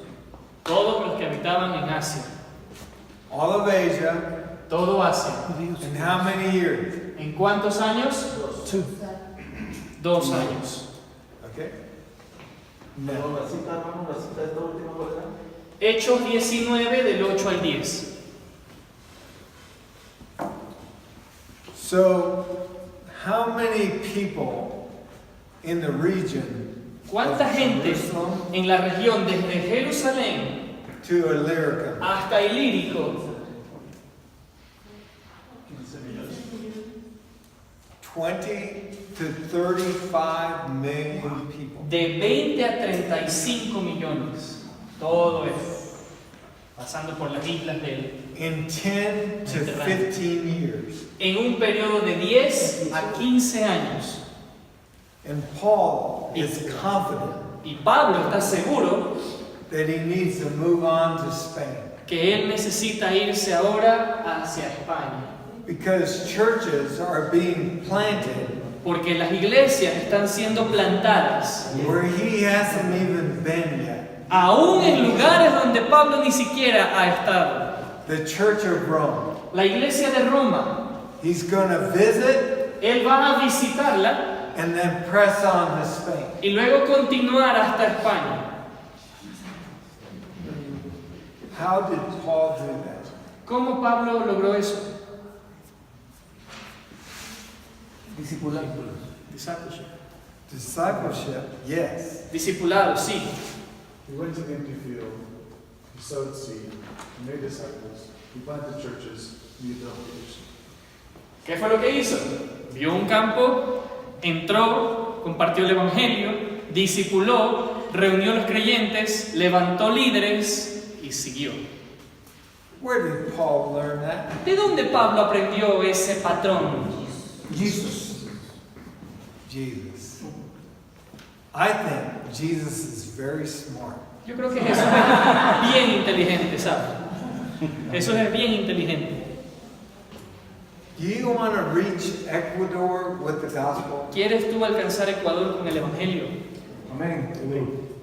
Todos los que habitaban en Asia. All of Asia. Todo Asia. In how many years? ¿En cuántos años? 2 años. Okay. Hechos 19 del 8 al 10. So, how many people in the region ¿Cuánta gente en la región desde Jerusalén to Illyricum? hasta Ilírico? 20 to 35 million people. De 20 a 35 millones. Todo eso. Pasando por las islas del In 10 to 15 years. en un periodo de 10 a 15 años. And Paul is confident Y Pablo está seguro that he needs to move on to Spain. que él necesita irse ahora hacia España. Because churches are being planted Porque las iglesias están siendo plantadas, where he hasn't even been yet. aún en lugares donde Pablo ni siquiera ha estado. The Church of Rome. La iglesia de Roma, He's going to visit él va a visitarla and then press on to Spain. y luego continuar hasta España. How did Paul do that? ¿Cómo Pablo logró eso? Discipulado. Discipleship. Discipleship, yes. Discipulado, sí. He went to the empty field, he sowed seed, he made disciples, he planted churches, he built leaders. ¿Qué fue lo que hizo? Vio un campo, entró, compartió el evangelio, discipuló, reunió a los creyentes, levantó líderes y siguió. Where did Paul learn that? ¿De dónde Pablo aprendió ese patrón? Jesus. I think Jesus is very smart. Yo creo que Jesús es bien inteligente, ¿sabes? Jesús es bien inteligente. Do you want to reach Ecuador with the gospel? ¿Quieres tú alcanzar Ecuador con el evangelio? Amen.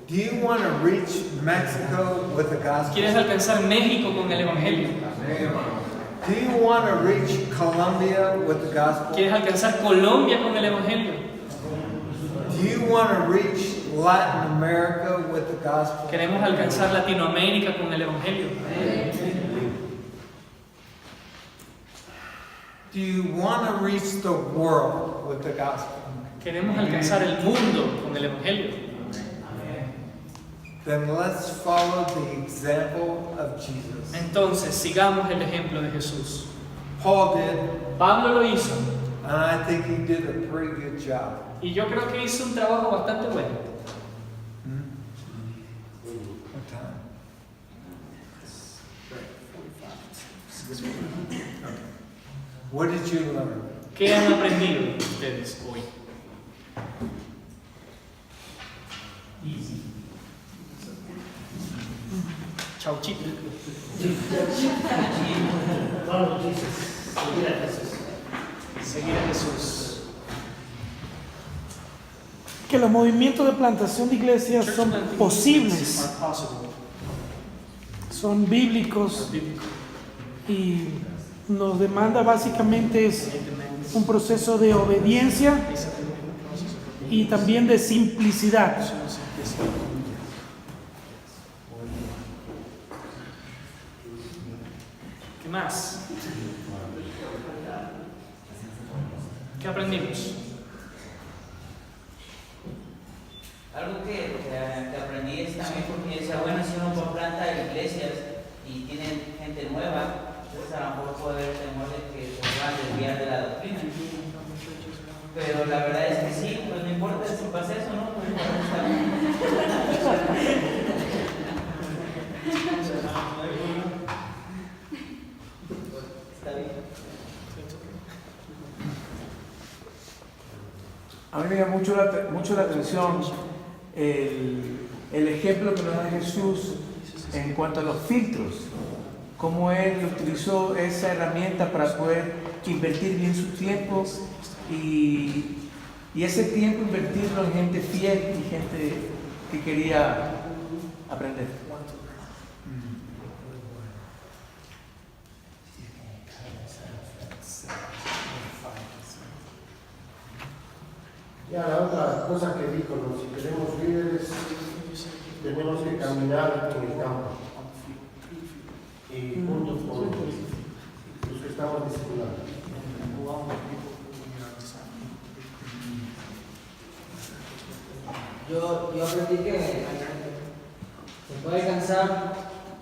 Do you want to reach Mexico with the gospel? ¿Quieres alcanzar México con el evangelio? Do you want to reach Colombia with the gospel? ¿Quieres alcanzar Colombia con el evangelio? Do you want to reach Latin America with the gospel? ¿Queremos alcanzar Latinoamérica con el evangelio? Do you want to reach the world with the gospel? ¿Queremos alcanzar el mundo con el evangelio? Then let's follow the example of Jesus. Entonces, sigamos el ejemplo de Jesús. Paul did, Pablo lo hizo. and I think he did a pretty good job. Y yo creo que hizo un trabajo bastante bueno. What time? Okay. What did you learn? ¿Qué han aprendido ustedes hoy? Chau, chicos. Seguir a Jesús. Que los movimientos de plantación de iglesias son posibles, son bíblicos y nos demanda básicamente es un proceso de obediencia y también de simplicidad. ¿Qué más? ¿Qué aprendimos? Algo que aprendí es también porque decía, bueno, si uno planta iglesias y tienen gente nueva, entonces a lo mejor puede haber temor de que se van a desviar de la doctrina. Pero la verdad es que sí, pues no importa si pasa eso, ¿no? Pues está bien. Está bien. A mí me llama mucho la atención el ejemplo que nos da Jesús en cuanto a los filtros, cómo Él utilizó esa herramienta para poder invertir bien su tiempo y ese tiempo invertirlo en gente fiel y gente que quería aprender. Ya la otra cosa que dijo, ¿no? Si queremos líderes, tenemos que caminar en el campo y juntos con los que estamos discipulando. Yo aprendí que se puede alcanzar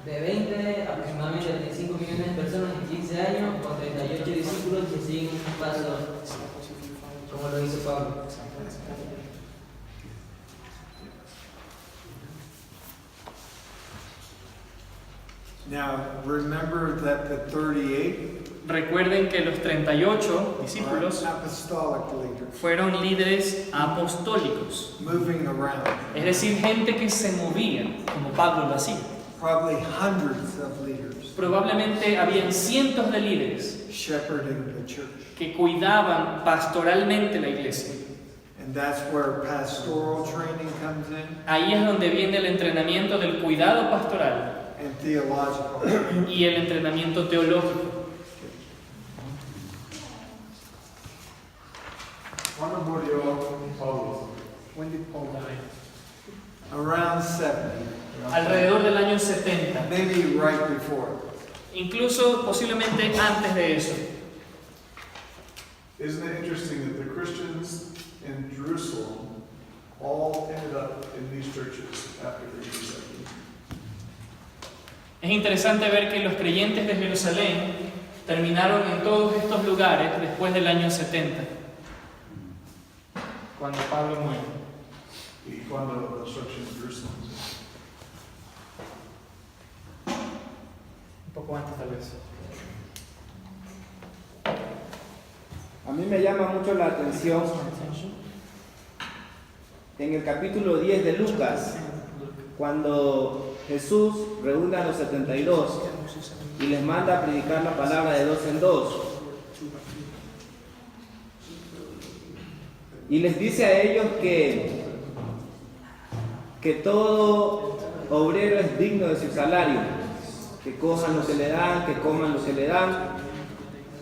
de 20 aproximadamente a 35 millones de personas en 15 años con 38 discípulos que siguen un paso como lo hizo Pablo. Now, remember that the 38 Recuerden que los 38 discípulos are apostolic leaders, fueron líderes apostólicos, moving around, es decir, gente que se movía, como Pablo lo hacía. probably hundreds of leaders Probablemente habían cientos de líderes shepherding the church. que cuidaban pastoralmente la iglesia. And that's where pastoral training comes in Ahí es donde viene el entrenamiento del cuidado pastoral and theological. y el entrenamiento teológico. ¿Cuándo murió Pablo? When did Paul die? Around 70. Alrededor del año 70, Maybe right before. incluso posiblemente antes de eso. Isn't it interesting that the Christians in Jerusalem all ended up in these churches after the year 70? Es interesante ver que los creyentes de Jerusalén terminaron en todos estos lugares después del año 70, cuando Pablo muere. Y cuando la destrucción de Jerusalén. Un poco antes tal vez. A mí me llama mucho la atención en el capítulo 10 de Lucas, cuando Jesús reúne a los 72 y les manda a predicar la palabra de dos en dos. Y les dice a ellos que todo obrero es digno de su salario, que cojan lo que le dan, que coman lo que le dan.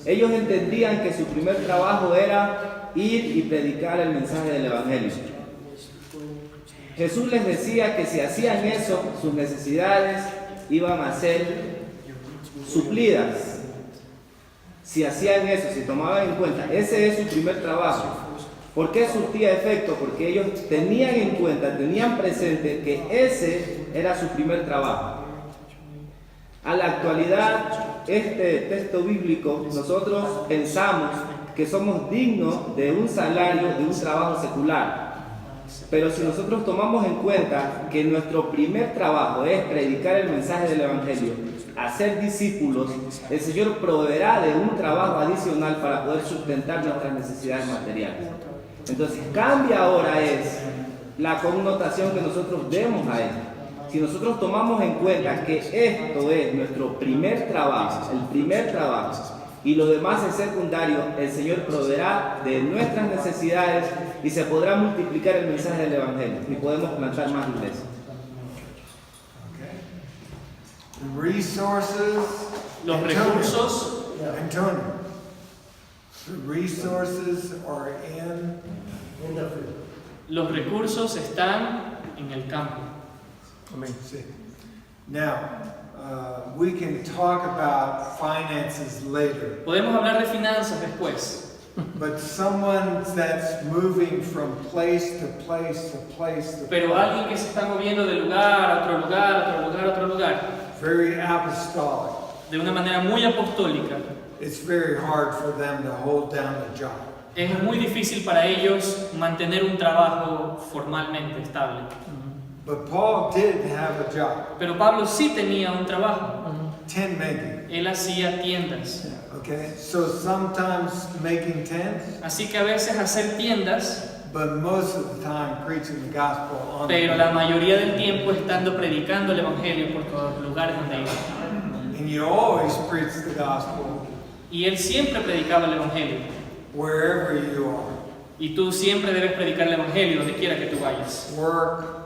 Ellos entendían que su primer trabajo era ir y predicar el mensaje del Evangelio. Jesús les decía que si hacían eso, sus necesidades iban a ser suplidas. Si hacían eso, si tomaban en cuenta, ese es su primer trabajo. ¿Por qué surtía efecto? Porque ellos tenían en cuenta, tenían presente que ese era su primer trabajo. A la actualidad, este texto bíblico, nosotros pensamos que somos dignos de un salario, de un trabajo secular. Pero si nosotros tomamos en cuenta que nuestro primer trabajo es predicar el mensaje del Evangelio, hacer discípulos, el Señor proveerá de un trabajo adicional para poder sustentar nuestras necesidades materiales. Entonces, cambia ahora es la connotación que nosotros demos a esto. Si nosotros tomamos en cuenta que esto es nuestro primer trabajo, el primer trabajo, y lo demás es secundario, el Señor proveerá de nuestras necesidades y se podrá multiplicar el mensaje del Evangelio y podemos plantar más iglesias. Los recursos. Antonio. The resources are in the field. Los recursos están en el campo. Amén. Sí. Now, we can talk about finances later. Podemos hablar de finanzas después. But someone that's moving from place to place to place to Pero alguien que se está moviendo de lugar a otro lugar, a otro lugar, a otro lugar. Very apostolic. De una manera muy apostólica. It's very hard for them to hold down a job. Es muy difícil para ellos mantener un trabajo formalmente estable. But Paul did have a job. Pero Pablo sí tenía un trabajo. Tent making. Él hacía tiendas. Okay, so sometimes making tents. Así que a veces hacer tiendas. But most of the time preaching the gospel on. Pero la mayoría del tiempo estando predicando el evangelio por todos los lugares donde iba. And you always preach the gospel. Y él siempre predicaba el evangelio. Wherever you are. Y tú siempre debes predicar el evangelio donde quiera que tú vayas. Work.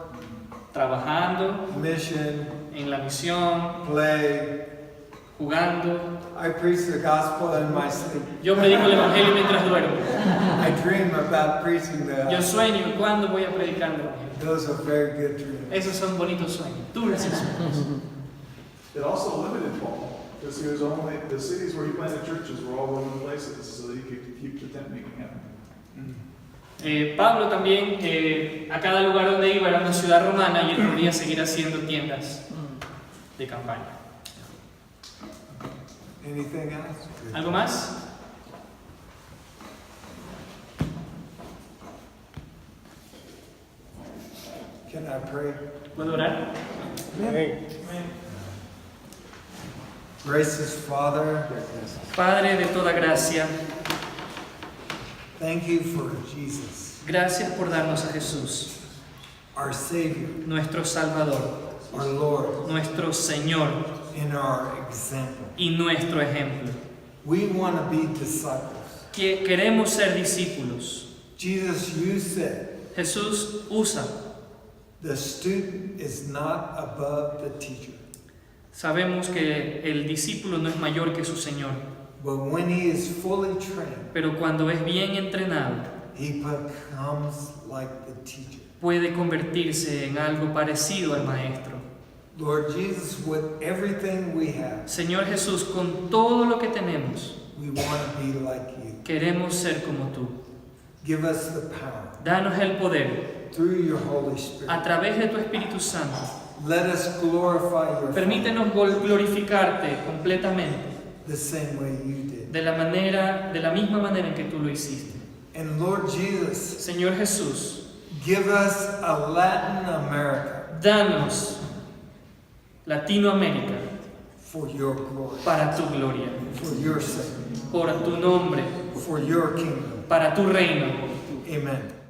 Trabajando. Mission. En la misión. Play. Jugando. I preach the gospel in my sleep. Yo predico el evangelio mientras duermo. I dream about preaching the. Yo sueño cuándo voy a predicar el evangelio. Those are very good dreams. Esos son bonitos sueños. Dulces sueños. It also limited Paul, because he was only the cities where he planted churches were all Roman places, so that he could keep the tent making happening. Pablo también, a cada lugar donde iba era una ciudad romana y él podía seguir haciendo tiendas de campaña. Anything else? ¿Algo más? Can I pray? ¿Puedo orar? Amen. Gracious Father, Padre de toda gracia, thank you for Jesus, gracias por darnos a Jesús, our Savior, nuestro Salvador, our Lord, nuestro Señor and our example. y nuestro ejemplo. We want to be disciples. Que queremos ser discípulos. Jesus, you said, Jesús usa. the student is not above the teacher. Sabemos que el discípulo no es mayor que su Señor. But when he is fully trained, Pero cuando es bien entrenado, he becomes like the teacher. puede convertirse en algo parecido al maestro. Lord Jesus, with everything we have, Señor Jesús, con todo lo que tenemos, we want to be like you. queremos ser como tú. Give us the power Danos el poder through your Holy Spirit. a través de tu Espíritu Santo. Let us glorify your Permítenos glorificarte completamente the same way you did. de la misma manera en que tú lo hiciste. And Lord Jesus, Señor Jesús, give us a Latin America danos Latinoamérica for your glory, para tu gloria, for your sake, por tu nombre, for your kingdom. para tu reino. Amen.